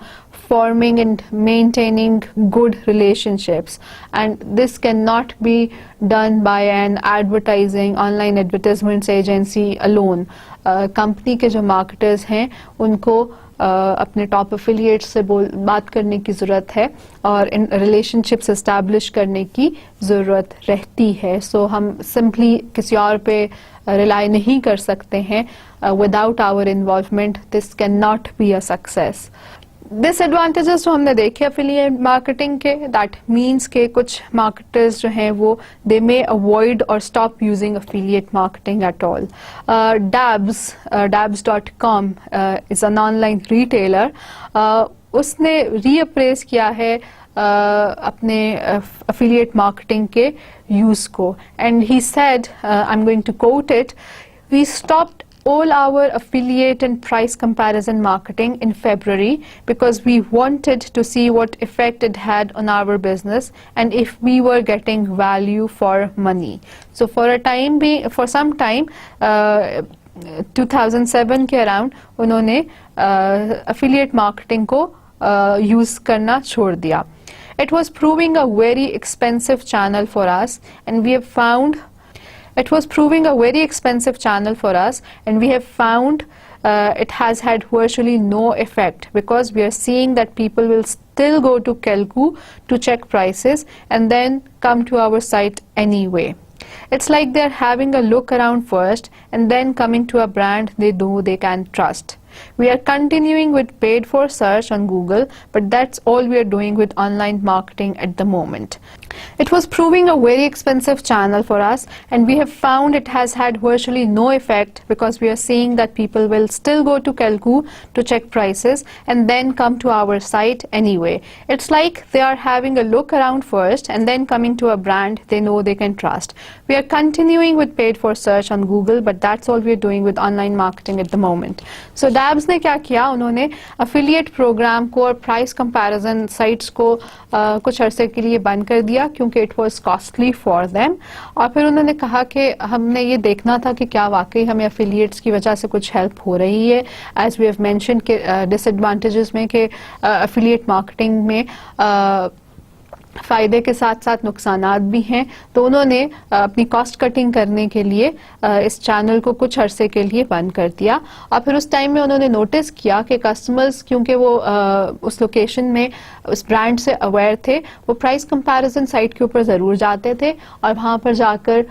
forming and maintaining good relationships, and this cannot be done by an online advertisements agency alone. Company के जो मार्केटर्स हैं उनको अपने टॉप एफिलिएट्स से बात करने की ज़रूरत है और इन रिलेशनशिप्स एस्टैब्लिश करने की ज़रूरत रहती है. सो हम सिंपली किसी और पे रिलाई नहीं कर सकते हैं. Without our involvement this can not be a success. Disadvantages जो हमने देखे एफिलिएट मार्केटिंग के, दैट मीन्स के कुछ मार्केटर्स जो हैं वो दे मे अवॉइड और stop using affiliate marketing at all. dabs.com is an online retailer. उसने रीअप्रेस किया है अपने एफिलिएट मार्केटिंग के यूज को, and he said, I am going to quote it, we stopped all our affiliate and price comparison marketing in February because we wanted to see what effect it had on our business and if we were getting value for money. So for some time 2007 के around उन्होंने affiliate marketing को use करना छोड़ दिया. It was proving a very expensive channel for us, and we have found it has had virtually no effect because we are seeing that people will still go to Kelku to check prices and then come to our site anyway. It's like they're having a look around first and then coming to a brand they know they can trust. We are continuing with paid for search on Google, but that's all we are doing with online marketing at the moment. It was proving a very expensive channel for us, and we have found it has had virtually no effect because we are seeing that people will still go to Kalku to check prices and then come to our site anyway. It's like they are having a look around first and then coming to a brand they know they can trust. We are continuing with paid for search on Google, but that's all we are doing with online marketing at the moment. So Dabs ने क्या किया, उन्होंने affiliate program को और price comparison sites को कुछ अरसे के लिए बंद कर दिया क्योंकि it was costly for them, और फिर उन्होंने कहा कि हमने ये देखना था कि क्या वाकई हमें एफिलिएट्स की वजह से कुछ हेल्प हो रही है. एज वी हैव मेंशन के डिसएडवांटेजेस में कि एफिलिएट मार्केटिंग में फ़ायदे के साथ साथ नुकसानात भी हैं, तो उन्होंने अपनी कॉस्ट कटिंग करने के लिए इस चैनल को कुछ अरसे के लिए बंद कर दिया. और फिर उस टाइम में उन्होंने नोटिस किया कि कस्टमर्स, क्योंकि वो उस लोकेशन में उस ब्रांड से अवेयर थे, वो प्राइस कंपैरिजन साइट के ऊपर ज़रूर जाते थे और वहाँ पर जाकर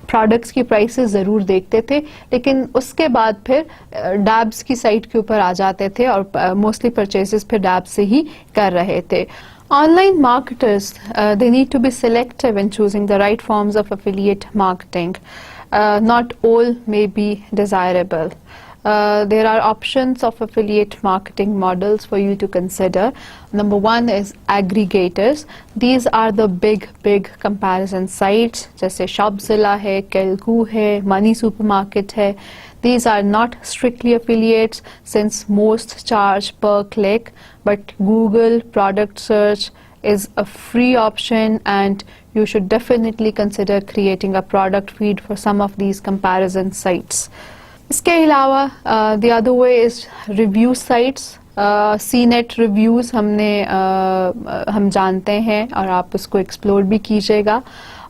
प्रोडक्ट्स की प्राइसेस ज़रूर देखते थे, लेकिन उसके बाद फिर डैब्स की साइट के ऊपर आ जाते थे और मोस्टली परचेजेस फिर डैब्स से ही कर रहे थे. Online marketers, they need to be selective in choosing the right forms of affiliate marketing. Not all may be desirable. There are options of affiliate marketing models for you to consider. Number one is aggregators. These are the big comparison sites जैसे Shopzilla है, Kalku है, Money Supermarket है. These are not strictly affiliates since most charge per click, but Google product search is a free option and you should definitely consider creating a product feed for some of these comparison sites. इसके अलावा the other way is review sites. CNET reviews हम जानते हैं और आप उसको explore भी कीजिएगा,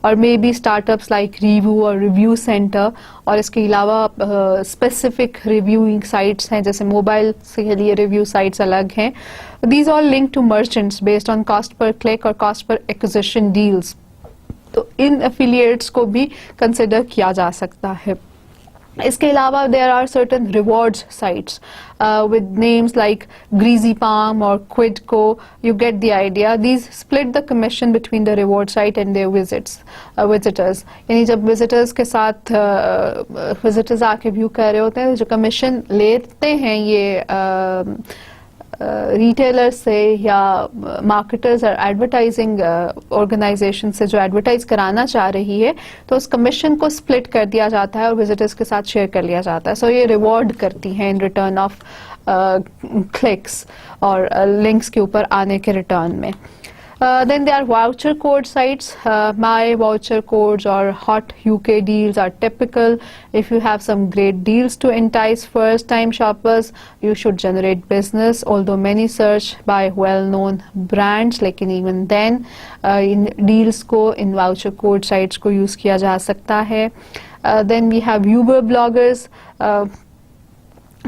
और may be startups like review और रिव्यू सेंटर, और इसके अलावा स्पेसिफिक रिव्यूइंग साइट्स हैं जैसे मोबाइल के लिए रिव्यू साइट्स अलग हैं. These all link to merchants based on cost per click और कॉस्ट पर एक्विजिशन डील्स. तो इन एफिलिएट्स को भी कंसिडर किया जा सकता है. इसके अलावा there are certain rewards sites with names like Greasy Palm or Quidco. You get the idea. These split the commission between the reward site and their visitors. यानी जब visitors के साथ visitors आके व्यू कर रहे होते हैं, जो कमीशन लेते हैं ये रिटेलर से या मार्केटर्स और एडवर्टाइजिंग ऑर्गेनाइजेशन से जो एडवर्टाइज कराना चाह रही है, तो उस कमीशन को स्प्लिट कर दिया जाता है और विजिटर्स के साथ शेयर कर लिया जाता है. सो ये रिवॉर्ड करती हैं इन रिटर्न ऑफ क्लिक्स और लिंक्स के ऊपर आने के रिटर्न में. Then there are voucher code sites. My voucher codes or hot UK deals are typical. If you have some great deals to entice first-time shoppers, you should generate business. Although many search by well-known brands, लेकिन even then in deals को in voucher code sites को use किया जा सकता है. Then we have Uber bloggers.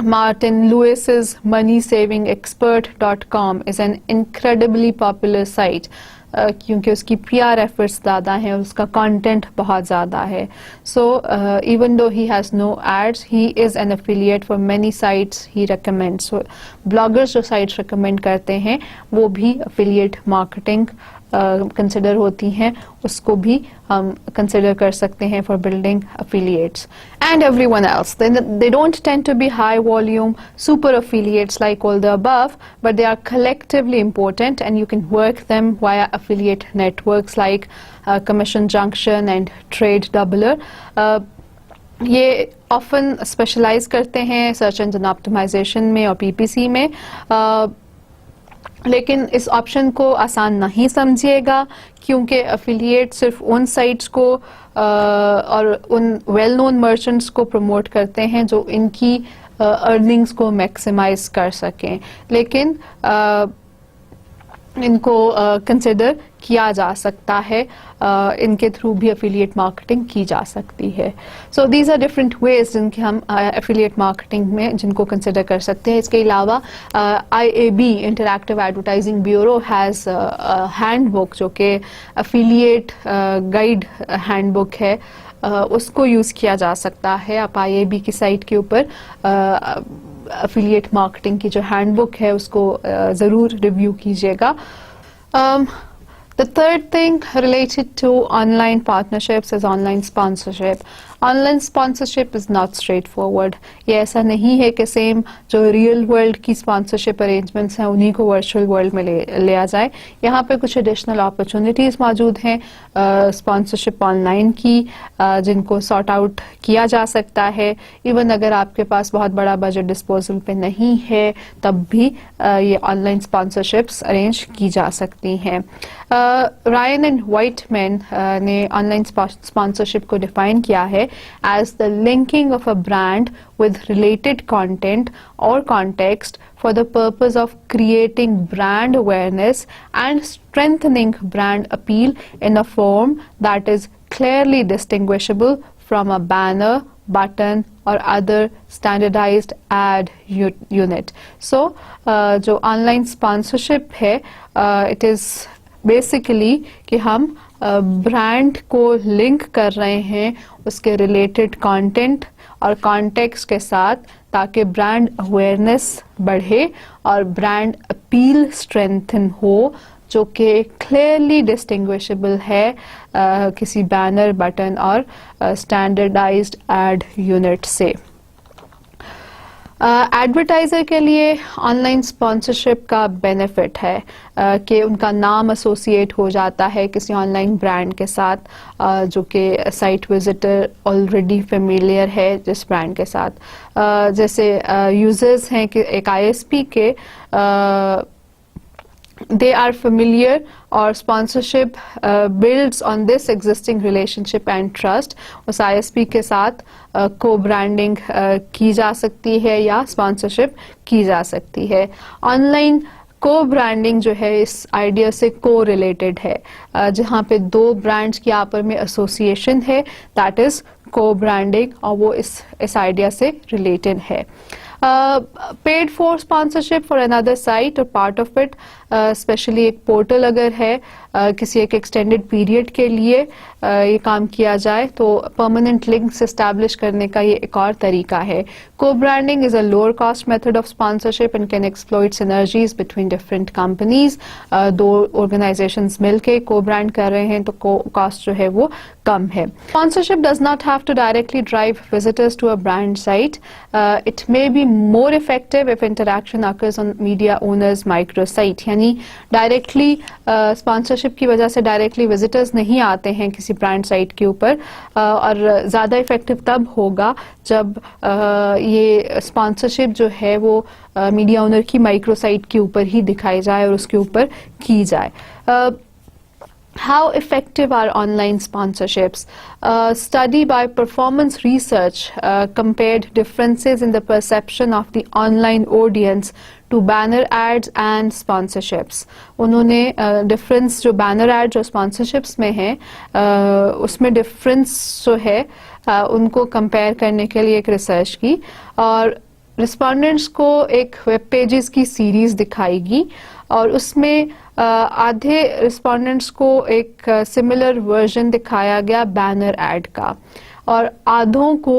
Martin Lewis's MoneySavingExpert.com is an incredibly popular site क्योंकि उसकी PR efforts ज़्यादा हैं और उसका content बहुत ज़्यादा है. So even though he has no ads, he is an affiliate for many sites he recommends. So bloggers जो sites recommend करते हैं वो भी affiliate marketing कंसिडर होती हैं, उसको भी हम कंसिडर कर सकते हैं for building affiliates. And everyone else, they don't tend to be high volume super affiliates like all the above, but they are collectively important and you can work them via affiliate networks like Commission Junction and Trade Doubler. ये often specialize करते हैं search engine optimisation में और PPC में, लेकिन इस option को आसान नहीं समझिएगा क्योंकि एफिलिएट सिर्फ उन साइट्स को और उन वेल नोन मर्चेंट्स को प्रमोट करते हैं जो इनकी अर्निंग्स को मैक्सिमाइज कर सकें, लेकिन इनको कंसिडर किया जा सकता है, इनके थ्रू भी एफिलिएट मार्केटिंग की जा सकती है. So these are different ways जिनके हम एफिलिएट मार्केटिंग में जिनको कंसिडर कर सकते हैं. इसके अलावा IAB interactive advertising bureau has handbook जो कि एफिलिएट गाइड हैंडबुक है, उसको यूज़ किया जा सकता है. आप IAB की साइट के ऊपर एफिलिएट मार्केटिंग की जो हैंडबुक है उसको ज़रूर रिव्यू कीजिएगा. The third thing related to online partnerships is online sponsorship. Online sponsorship is not straight forward. ये ऐसा नहीं है कि सेम जो रियल वर्ल्ड की स्पॉन्सरशिप अरेंजमेंट्स हैं उन्हीं को वर्चुअल वर्ल्ड में ले आ जाए. यहाँ पे कुछ एडिशनल अपॉर्चुनिटीज़ मौजूद हैं स्पॉन्सरशिप ऑनलाइन की, जिनको सॉर्ट आउट किया जा सकता है. इवन अगर आपके पास बहुत बड़ा बजट डिस्पोजल पे नहीं है तब भी ये ऑनलाइन स्पॉन्सरशिप्स अरेंज की जा सकती हैं. रायन एंड व्हाइटमैन ने ऑनलाइन स्पॉन्सरशिप को डिफाइन किया है as the linking of a brand with related content or context for the purpose of creating brand awareness and strengthening brand appeal in a form that is clearly distinguishable from a banner, button or other standardized ad unit. So जो online sponsorship है it is basically कि हम brand को link कर रहे हैं उसके related content और कॉन्टेक्स्ट के साथ ताकि ब्रांड अवेयरनेस बढ़े और ब्रांड अपील स्ट्रेंथन हो, जो कि क्लियरली डिस्टिंग्विशेबल है किसी बैनर, बटन और स्टैंडर्डाइज्ड एड यूनिट से. एडवर्टाइज़र के लिए ऑनलाइन स्पॉन्सरशिप का बेनिफिट है कि उनका नाम एसोसिएट हो जाता है किसी ऑनलाइन ब्रांड के साथ, जो कि साइट विजिटर ऑलरेडी फेमिलियर है जिस ब्रांड के साथ. जैसे यूजर्स हैं कि एक आईएसपी के they are familiar or sponsorship builds on this existing relationship and trust. उस ISP के साथ co-branding की जा सकती है या sponsorship की जा सकती है. ऑनलाइन को-ब्रांडिंग जो है इस आइडिया से को-रिलेटेड है, जहाँ पे दो ब्रांड्स की आपस में एसोसिएशन है, दैट इज को-ब्रांडिंग, और वो इस आइडिया से रिलेटेड है. Paid for sponsorship for another site और पार्ट ऑफ इट, स्पेशली एक पोर्टल अगर है किसी एक एक्सटेंडेड पीरियड के लिए ये काम किया जाए तो परमानेंट लिंक्स एस्टैब्लिश करने का ये एक और तरीका है. को branding is a lower cost method of sponsorship and can exploit synergies between different companies. दो ऑर्गेनाइजेशंस मिलके को ब्रांड कर रहे हैं तो कॉस्ट जो है वो कम है. Sponsorship does not have to directly drive visitors to a brand site. It may be more effective if interaction occurs on media owners micro site. यानी डायरेक्टली स्पॉन्सरशिप की वजह से डायरेक्टली विजिटर्स नहीं आते हैं किसी ब्रांड साइट के ऊपर, और ज़्यादा इफेक्टिव तब होगा जब ये स्पॉन्सरशिप जो है वो मीडिया ओनर की माइक्रो साइट के ऊपर ही दिखाई जाए और उसके ऊपर की जाए. How effective are online sponsorships? A study by Performance Research compared differences in the perception of the online audience to banner ads and sponsorships. उन्होंने डिफरेंस जो बैनर एड्स और स्पॉन्सरशिप्स में है उसमें डिफरेंस जो है उनको कंपेयर करने के लिए एक रिसर्च की, और रिस्पोंडेंट्स को एक वेब पेजेस की सीरीज दिखाएगी और उसमें आधे रिस्पोंडेंट्स को एक सिमिलर वर्जन दिखाया गया बैनर एड का और आधों को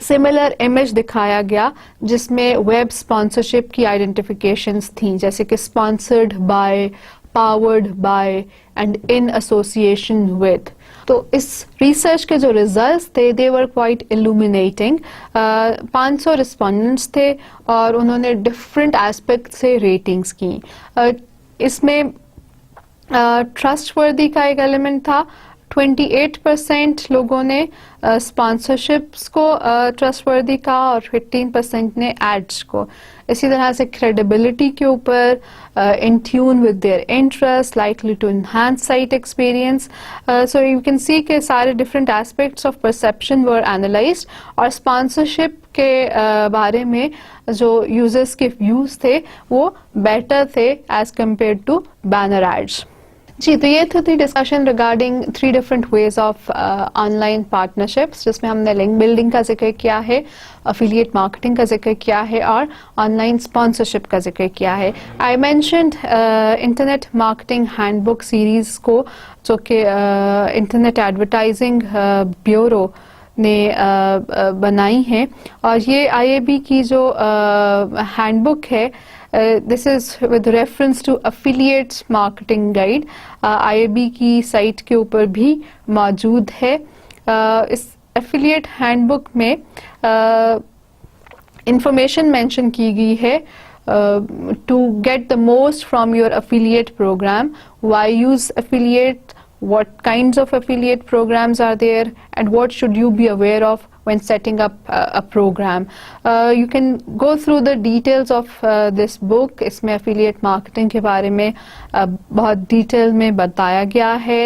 सिमिलर इमेज दिखाया गया जिसमें वेब स्पॉन्सरशिप की आइडेंटिफिकेशंस थी, जैसे कि sponsored by, powered by and in association with. तो इस रिसर्च के जो रिजल्ट्स थे दे वर क्वाइट इल्यूमिनेटिंग. 500 रिस्पोंडेंट्स थे और उन्होंने डिफरेंट एस्पेक्ट से रेटिंग्स की. इसमें ट्रस्टवर्दी का एक एलिमेंट था. 28% लोगों ने स्पॉन्सरशिप्स को ट्रस्टवर्दी का और 15% ने एड्स को. इसी तरह से क्रेडिबिलिटी के ऊपर, in tune with their interest, likely to enhance site experience. So you can see कि सारे different aspects of perception were analyzed और sponsorship के बारे में जो users के views थे वो better थे as compared to banner ads. जी, तो ये थी discussion regarding 3 different ways of online partnerships, जिसमें हमने लिंक बिल्डिंग का जिक्र किया है, अफिलिएट मार्केटिंग का जिक्र किया है और ऑनलाइन स्पॉन्सरशिप का जिक्र किया है. I mentioned internet marketing handbook series को, जो कि इंटरनेट एडवर्टाइजिंग ब्यूरो ने बनाई है, और ये IAB की जो हैंडबुक है this is with reference to affiliates marketing guide, IAB की साइट के ऊपर भी मौजूद है। इस एफिलिएट हैंडबुक में इंफॉर्मेशन मेंशन की गई है to get the most from your affiliate program, why use affiliate, what kinds of affiliate programs are there, and what should you be aware of when setting up a program. You can go through the details of this book. इसमें affiliate marketing के बारे में बहुत detail में बताया गया है।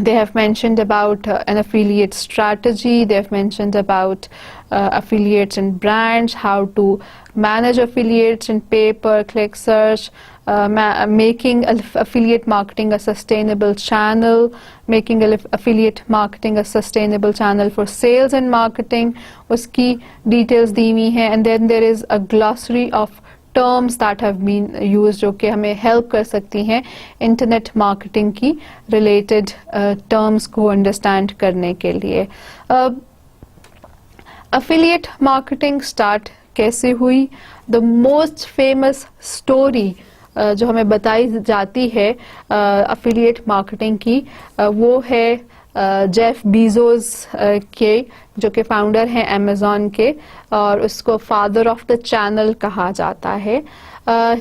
They have mentioned about an affiliate strategy. They have mentioned about affiliates and brands, how to manage affiliates and pay-per-click search, making affiliate marketing a sustainable channel, making affiliate marketing a sustainable channel for sales and marketing. उसकी details दी हुई हैं, and then there is a glossary of terms that have been used जो कि हमें help कर सकती हैं internet marketing की related terms को understand करने के लिए। affiliate marketing start कैसे हुई? The most famous story जो हमें बताई जाती है affiliate marketing की वो है जेफ बीजोस के, जो कि फाउंडर हैं अमेज़न के, और उसको फादर ऑफ द चैनल कहा जाता है।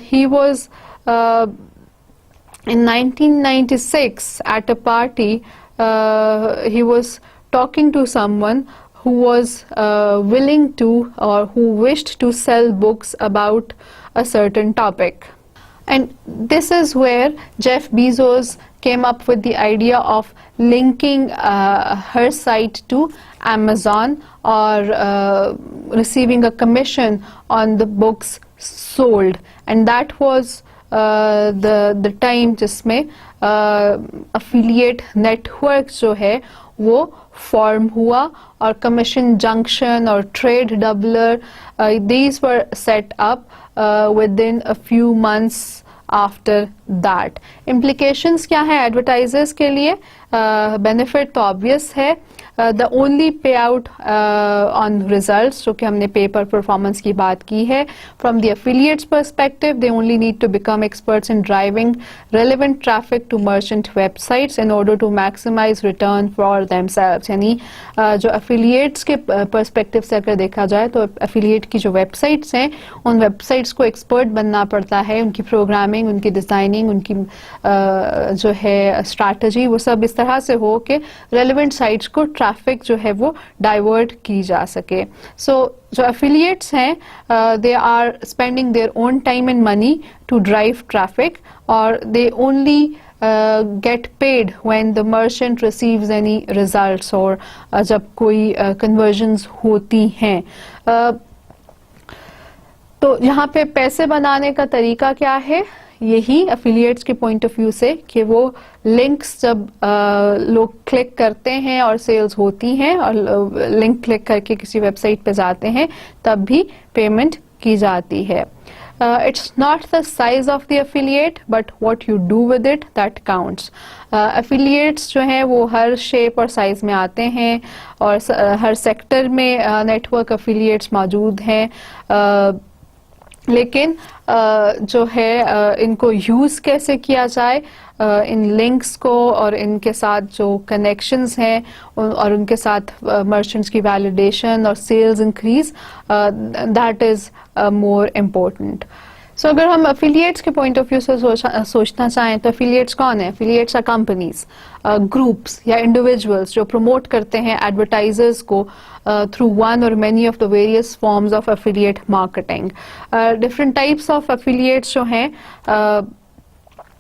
He was in 1996 at a party, he was talking to someone who was willing to or who wished to sell books about a certain topic. And this is where Jeff Bezos came up with the idea of linking her site to Amazon, or receiving a commission on the books sold. And that was the time जिसमें affiliate network जो है वो form हुआ, और commission junction और trade doubler, these were set up within a few months after that. Implications क्या है advertisers के लिए? Benefit तो obvious है। The only payout on results, जो कि हमने pay per performance की बात की है, from the affiliates perspective, they only need to become experts in driving relevant traffic to merchant websites in order to maximize return for themselves. यानी जो affiliates के perspective से अगर देखा जाए तो affiliate की जो websites हैं, उन websites को expert बनना पड़ता है, उनकी programming, उनकी designing, उनकी जो है strategy, वो सब इस तरह से हो कि relevant sites को ट्रैफिक जो है वो डाइवर्ट की जा सके। सो जो एफिलिएट्स हैं they are spending their own time and money to drive traffic, और they only get paid when the merchant receives any results, और जब कोई कन्वर्जन्स होती हैं। तो यहाँ पे पैसे बनाने का तरीका क्या है? यही एफिलिएट्स के पॉइंट ऑफ व्यू से कि वो लिंक्स जब लोग क्लिक करते हैं और सेल्स होती हैं, और लिंक क्लिक करके किसी वेबसाइट पे जाते हैं, तब भी पेमेंट की जाती है। It's not the size of the affiliate but what you do with it that counts. Affiliates जो हैं वो हर शेप और साइज में आते हैं, और हर सेक्टर में नेटवर्क एफिलिएट्स मौजूद हैं, लेकिन जो है इनको यूज़ कैसे किया जाए, इन लिंक्स को और इनके साथ जो कनेक्शंस हैं और उनके साथ मर्चेंट्स की वैलिडेशन और sales increase, that is more important. So अगर हम एफिलिएट्स के पॉइंट ऑफ व्यू से सोचना चाहें तो एफिलिएट्स कौन है? एफिलिएट्स आर कंपनीज, ग्रुप्स या इंडिविजुअल्स जो प्रमोट करते हैं एडवर्टाइजर्स को through one or many of the various forms of affiliate marketing. Different types of affiliates जो हैं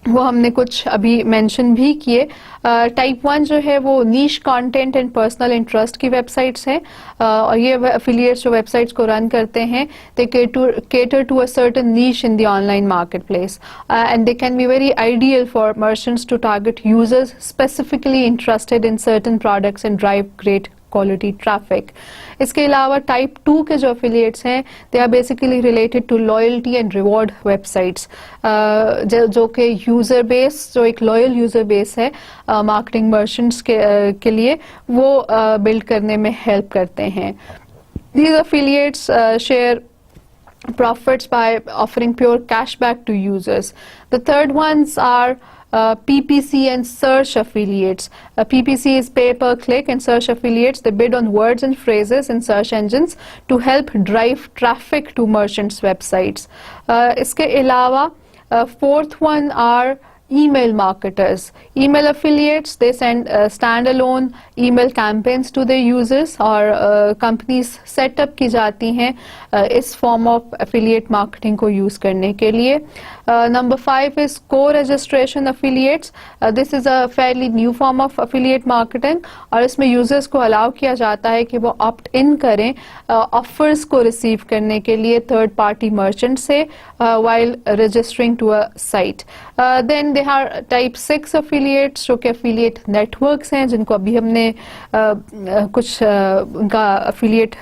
वो हमने कुछ अभी मेंशन भी किए। टाइप 1 जो है वो नीश कंटेंट एंड पर्सनल इंटरेस्ट की वेबसाइट्स हैं, और ये एफिलिएट्स जो वेबसाइट्स को रन करते हैं दे cater to a certain niche in the online marketplace, and they can be very ideal for merchants to target users specifically interested in certain products and drive great quality traffic. इसके अलावा type 2 के जो affiliates हैं they are basically related to loyalty and reward websites, जो कि user base, जो एक loyal user base है मार्केटिंग मर्चेंट्स के लिए, वो बिल्ड करने में हेल्प करते हैं। These affiliates share profits by offering pure cashback to users. The third ones are PPC and search affiliates. PPC is pay per click, and search affiliates, they bid on words and phrases in search engines to help drive traffic to merchants' websites. इसके अलावा fourth one are email marketers. Email affiliates, they send standalone email campaigns to their users, और companies set up की जाती हैं इस form of affiliate marketing को use करने के लिए. Number 5 is co-registration affiliates. This is a fairly new form of affiliate marketing, और इसमें users को allow किया जाता है कि वो opt in करें offers को receive करने के लिए third party merchant से while registering to a site. Then there are type 6 affiliates, जो कि affiliate networks हैं, जिनको अभी हमने कुछ उनका affiliate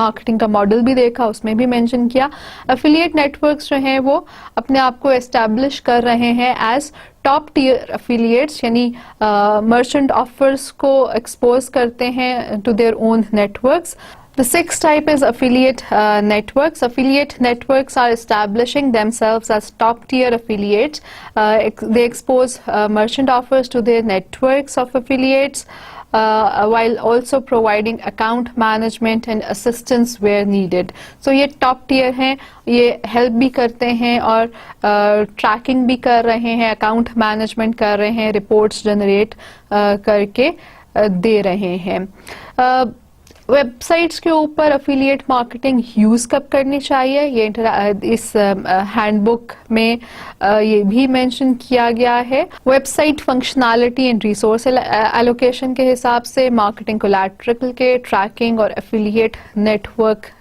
marketing का model भी देखा, उसमें भी mention किया. Affiliate networks जो हैं वो अपने आप को establish कर रहे हैं as टॉप टीयर affiliates, यानी merchant offers को expose करते हैं to their own networks. The sixth type is affiliate networks. Affiliate networks are establishing themselves as top tier affiliates. They expose merchant offers to their networks of affiliates while also providing account management and assistance where needed. So ये top tier हैं, ये help भी करते हैं और tracking भी कर रहे हैं, account management कर रहे हैं, reports generate करके दे रहे हैं. वेबसाइट्स के ऊपर अफिलिएट मार्केटिंग यूज़ कब करनी चाहिए, ये इस हैंडबुक में ये भी मेंशन किया गया है. Website functionality and resource allocation के हिसाब से, मार्केटिंग कोलैटरल के ट्रैकिंग और अफिलिएट नेटवर्क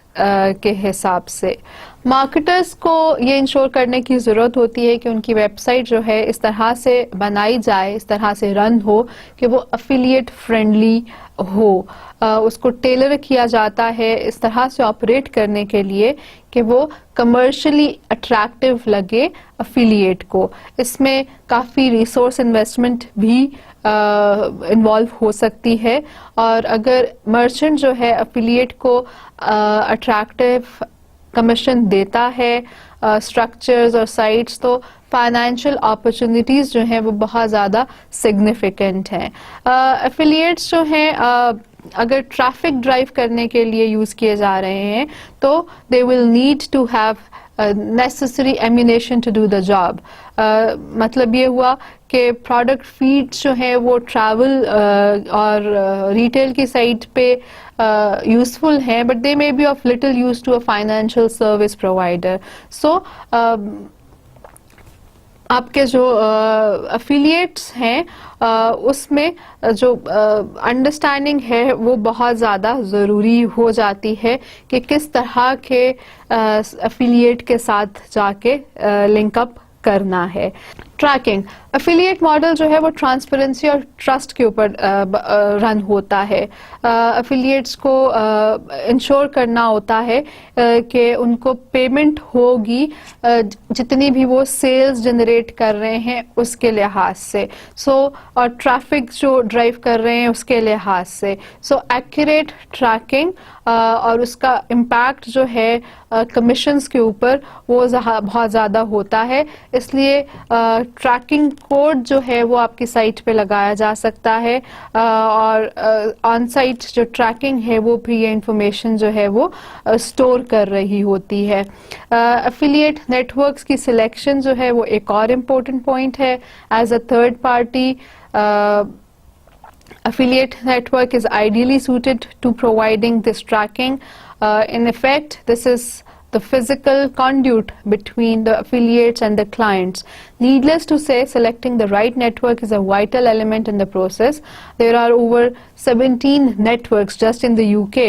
के हिसाब से. मार्केटर्स को ये इंश्योर करने की ज़रूरत होती है कि उनकी वेबसाइट जो है इस तरह से बनाई जाए, इस तरह से रन हो कि वो अफिलिएट फ्रेंडली हो. उसको टेलर किया जाता है इस तरह से ऑपरेट करने के लिए कि वो कमर्शियली अट्रैक्टिव लगे अफिलिएट को. इसमें काफ़ी रिसोर्स इन्वेस्टमेंट भी इन्वॉल्व हो सकती है, और अगर मर्चेंट जो है अफिलिएट को अट्रैक्टिव कमीशन देता है स्ट्रक्चर्स और साइट्स, तो फाइनेंशियल अपॉर्चुनिटीज़ जो हैं वो बहुत ज़्यादा सिग्निफिकेंट हैं. एफिलिएट्स जो हैं अगर ट्रैफिक ड्राइव करने के लिए यूज़ किए जा रहे हैं तो they will need to have necessary ammunition to do the job. मतलब ये हुआ कि प्रोडक्ट फीड्स जो हैं वो ट्रैवल और रिटेल की साइट पे यूजफुल हैं, but they may be of little use to a financial service provider. So आपके जो अफिलिएट्स हैं उसमें जो अंडरस्टैंडिंग है वो बहुत ज़्यादा ज़रूरी हो जाती है कि किस तरह के अफिलिएट के साथ जाके लिंकअप करना है. ट्रैकिंग अफिलिएट मॉडल जो है वो ट्रांसपेरेंसी और ट्रस्ट के ऊपर रन होता है. अफिलिएट्स को इंश्योर करना होता है कि उनको पेमेंट होगी जितनी भी वो सेल्स जनरेट कर रहे हैं उसके लिहाज से. और ट्रैफिक जो ड्राइव कर रहे हैं उसके लिहाज से. एक्यूरेट ट्रैकिंग और उसका इम्पैक्ट जो है कमीशंस के ऊपर वो बहुत ज़्यादा होता है. इसलिए ट्रैकिंग कोड जो है वो आपकी साइट पे लगाया जा सकता है, और ऑन साइट जो ट्रैकिंग है वो भी ये इंफॉर्मेशन जो है वो स्टोर कर रही होती है. एफिलिएट नेटवर्क्स की सिलेक्शन जो है वो एक और इम्पोर्टेंट पॉइंट है. As a third party affiliate network is ideally suited to providing this tracking. In effect, this is the physical conduit between the affiliates and the clients. Needless to say, selecting the right network is a vital element in the process. There are over 17 networks just in the UK,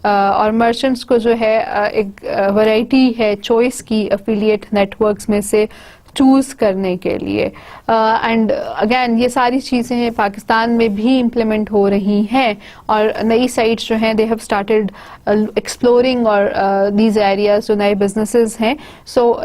और merchants को जो है एक variety है choice की affiliate networks में से choose करने के लिए. एंड अगेन ये सारी चीज़ें पाकिस्तान में भी इम्प्लीमेंट हो रही हैं, और नई साइट्स जो हैं दे हैव स्टार्टेड एक्सप्लोरिंग और दीज एरियाज जो नए बिजनेसेस हैं. सो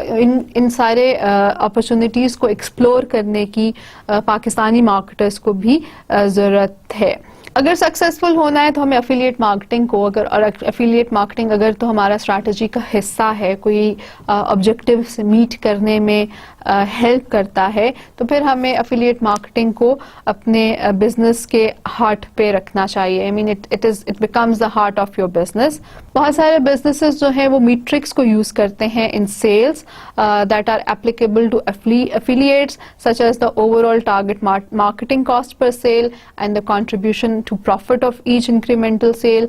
इन सारे अपॉर्चुनिटीज़ को एक्सप्लोर करने की पाकिस्तानी मार्केटर्स को भी ज़रूरत है. अगर सक्सेसफुल होना है तो हमें एफिलिएट मार्केटिंग को अगर एफिलिएट मार्केटिंग अगर तो हमारा स्ट्रैटेजी का हिस्सा है, कोई ऑब्जेक्टिव से मीट करने में हेल्प करता है, तो फिर हमें एफिलिएट मार्केटिंग को अपने बिजनेस के हार्ट पे रखना चाहिए. I mean it becomes the heart of your business. बहुत सारे बिजनेसेस जो हैं वो मीट्रिक्स को यूज करते हैं in sales that are applicable to affiliates, such as the overall target marketing cost per sale and the contribution to profit of each incremental sale.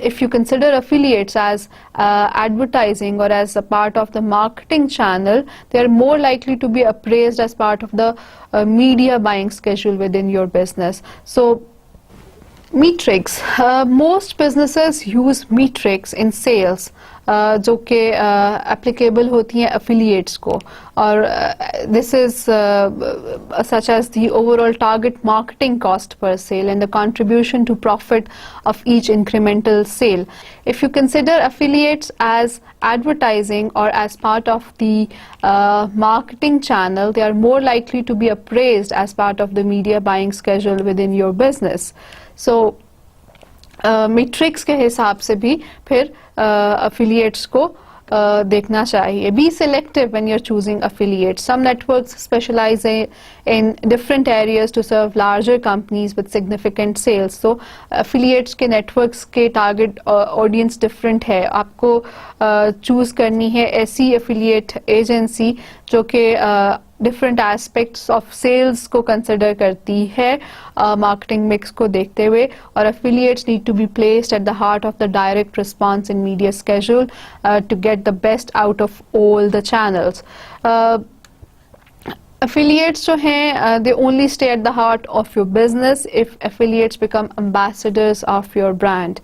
If you consider affiliates as advertising or as a part of the marketing channel, they are more likely to be appraised as part of the media buying schedule within your business. So metrics, most businesses use metrics in sales जो कि applicable होती हैं affiliates को, और this is such as the overall target marketing cost per sale and the contribution to profit of each incremental sale. If you consider affiliates as advertising or as part of the marketing channel, they are more likely to be appraised as part of the media buying schedule within your business. So metrics के हिसाब से भी फिर affiliates को देखना चाहिए. Be selective when you're choosing affiliates. Some networks specialize in different areas to serve larger companies with significant sales. So affiliates के networks के target audience different है. आपको choose करनी है ऐसी affiliate agency जो कि different aspects of sales को consider करती है marketing mix को देखते हुए, और affiliates need to be placed at the heart of the direct response in media schedule to get the best out of all the channels. Affiliates जो हैं they only stay at the heart of your business if affiliates become ambassadors of your brand.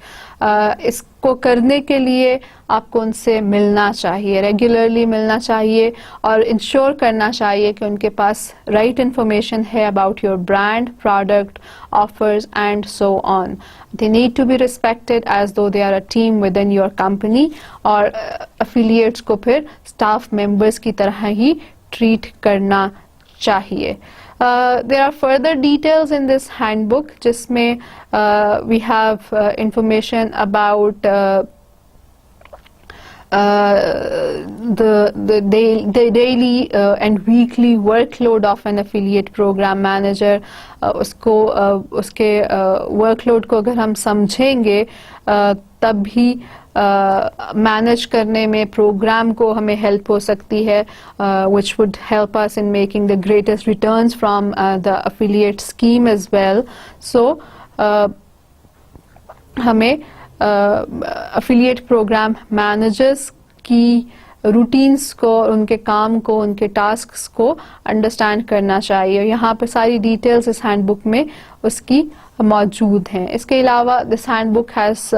इसको करने के लिए आपको उनसे मिलना चाहिए, रेगुलरली मिलना चाहिए और इंश्योर करना चाहिए कि उनके पास राइट इन्फॉर्मेशन है about your brand, product, offers and so on. They need to be respected as though they are a team within your company, और affiliates को फिर staff members की तरह ही treat करना चाहिए. There are further details in this handbook जिसमें we have information about the daily and weekly workload of an affiliate program manager. उसको उसके workload को अगर हम समझेंगे तब भी मैनेज करने में प्रोग्राम को हमें हेल्प हो सकती है, which would help us in making the greatest returns from the affiliate scheme as well. So हमें affiliate program managers की रूटीन्स को, उनके काम को, उनके टास्क्स को अंडरस्टैंड करना चाहिए. यहाँ पर सारी डिटेल्स इस हैंडबुक में उसकी मौजूद हैं. इसके अलावा this handbook has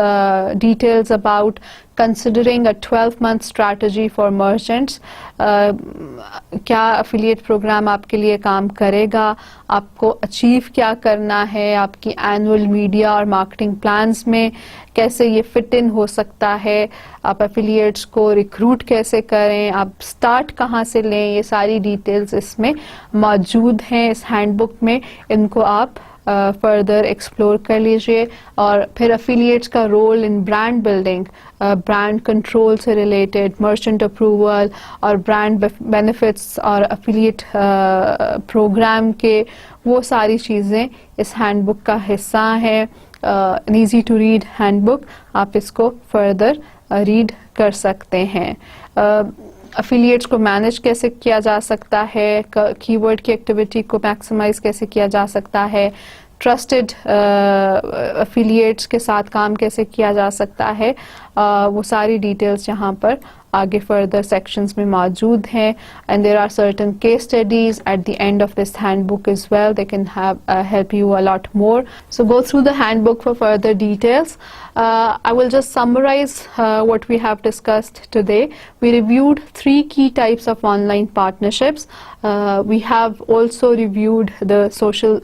details about considering a 12-month strategy for merchants. क्या affiliate program आपके लिए काम करेगा, आपको अचीव क्या करना है, आपकी annual media और marketing plans में कैसे ये fit in हो सकता है, आप affiliates को recruit कैसे करें, आप start कहाँ से लें, ये सारी details इसमें मौजूद हैं इस handbook में. इनको आप फर्दर एक्सप्लोर कर लीजिए. और फिर affiliates का role in brand building, brand control से रिलेटेड, मर्चेंट अप्रूवल और ब्रांड बेनिफिट्स और affiliate प्रोग्राम के, वो सारी चीज़ें इस हैंडबुक का हिस्सा है. An easy to read handbook, आप इसको फर्दर रीड कर सकते हैं. affiliates को मैनेज कैसे किया जा सकता है, कीवर्ड की एक्टिविटी को मैक्सिमाइज कैसे किया जा सकता है, ट्रस्टेड affiliates के साथ काम कैसे किया जा सकता है, वो सारी डिटेल्स यहाँ पर आगे फर्दर सेक्शंस में मौजूद हैं. And there are certain case studies at the end of this handbook as well. They can help you a lot more. So go through the handbook for further details. I will just summarize what we have discussed today. We reviewed 3 key types of online partnerships. We have also reviewed the social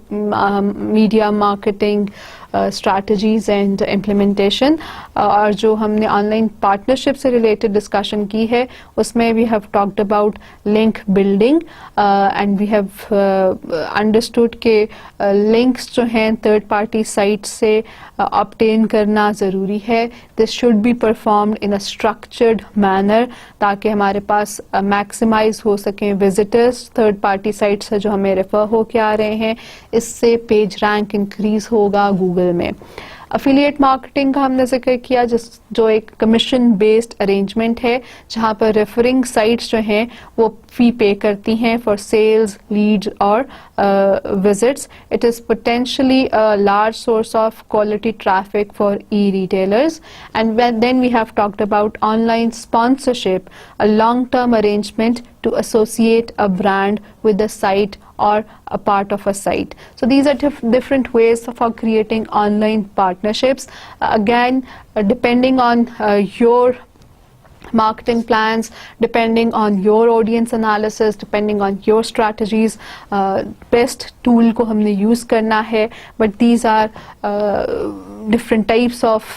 media marketing strategies and implementation. और जो हमने online partnership से related discussion की है उसमें we have talked about link building and we have understood के links जो हैं थर्ड पार्टी साइट से ऑब्टेन करना ज़रूरी है। This should be performed in a structured manner ताकि हमारे पास मैक्सिमाइज हो सकें विजिटर्स थर्ड पार्टी साइट से जो हमें रेफर हो के आ रहे हैं। इससे पेज रैंक इंक्रीज होगा गूगल में। अफिलिएट मार्केटिंग का हमने जिक्र किया जो एक कमीशन बेस्ड अरेंजमेंट है जहां पर रेफरिंग साइट्स जो हैं वो फी पे करती हैं फॉर सेल्स लीड्स और visits. It is potentially a large source of quality traffic for e retailers and then we have talked about online sponsorship, a long term arrangement to associate a brand with a site or a part of a site. So these are different ways for creating online partnerships. Again, depending on your marketing plans, depending on your audience analysis, depending on your strategies, best tool को हमने use करना है. But these are different types of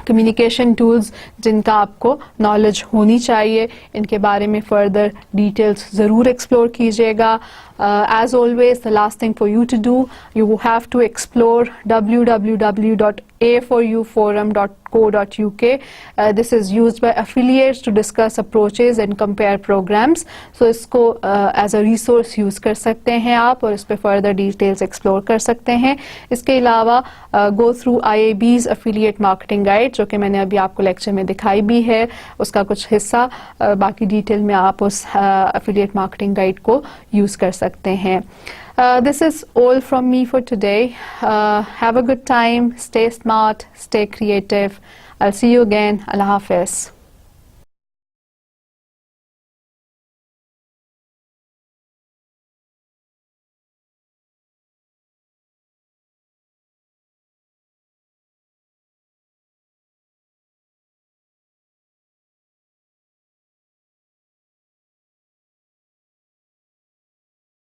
communication tools जिनका आपको knowledge होनी चाहिए। इनके बारे में फर्दर डिटेल्स ज़रूर एक्सप्लोर कीजिएगा। As always, the last thing for you to do, you have to explore www.a4uforum.co.uk. This is used by affiliates to discuss approaches and compare programs. So इसको as a resource use कर सकते हैं आप और इस पे further details explore कर सकते हैं। इसके अलावा go through IAB's affiliate marketing guide जो कि मैंने अभी आपको लेक्चर में दिखाई भी है, उसका कुछ हिस्सा बाकी डिटेल में आप उस affiliate marketing guide को use कर सकते हैं। This is all from me for today. Have a good time, stay smart, stay creative. I'll see you again. Allah Hafiz.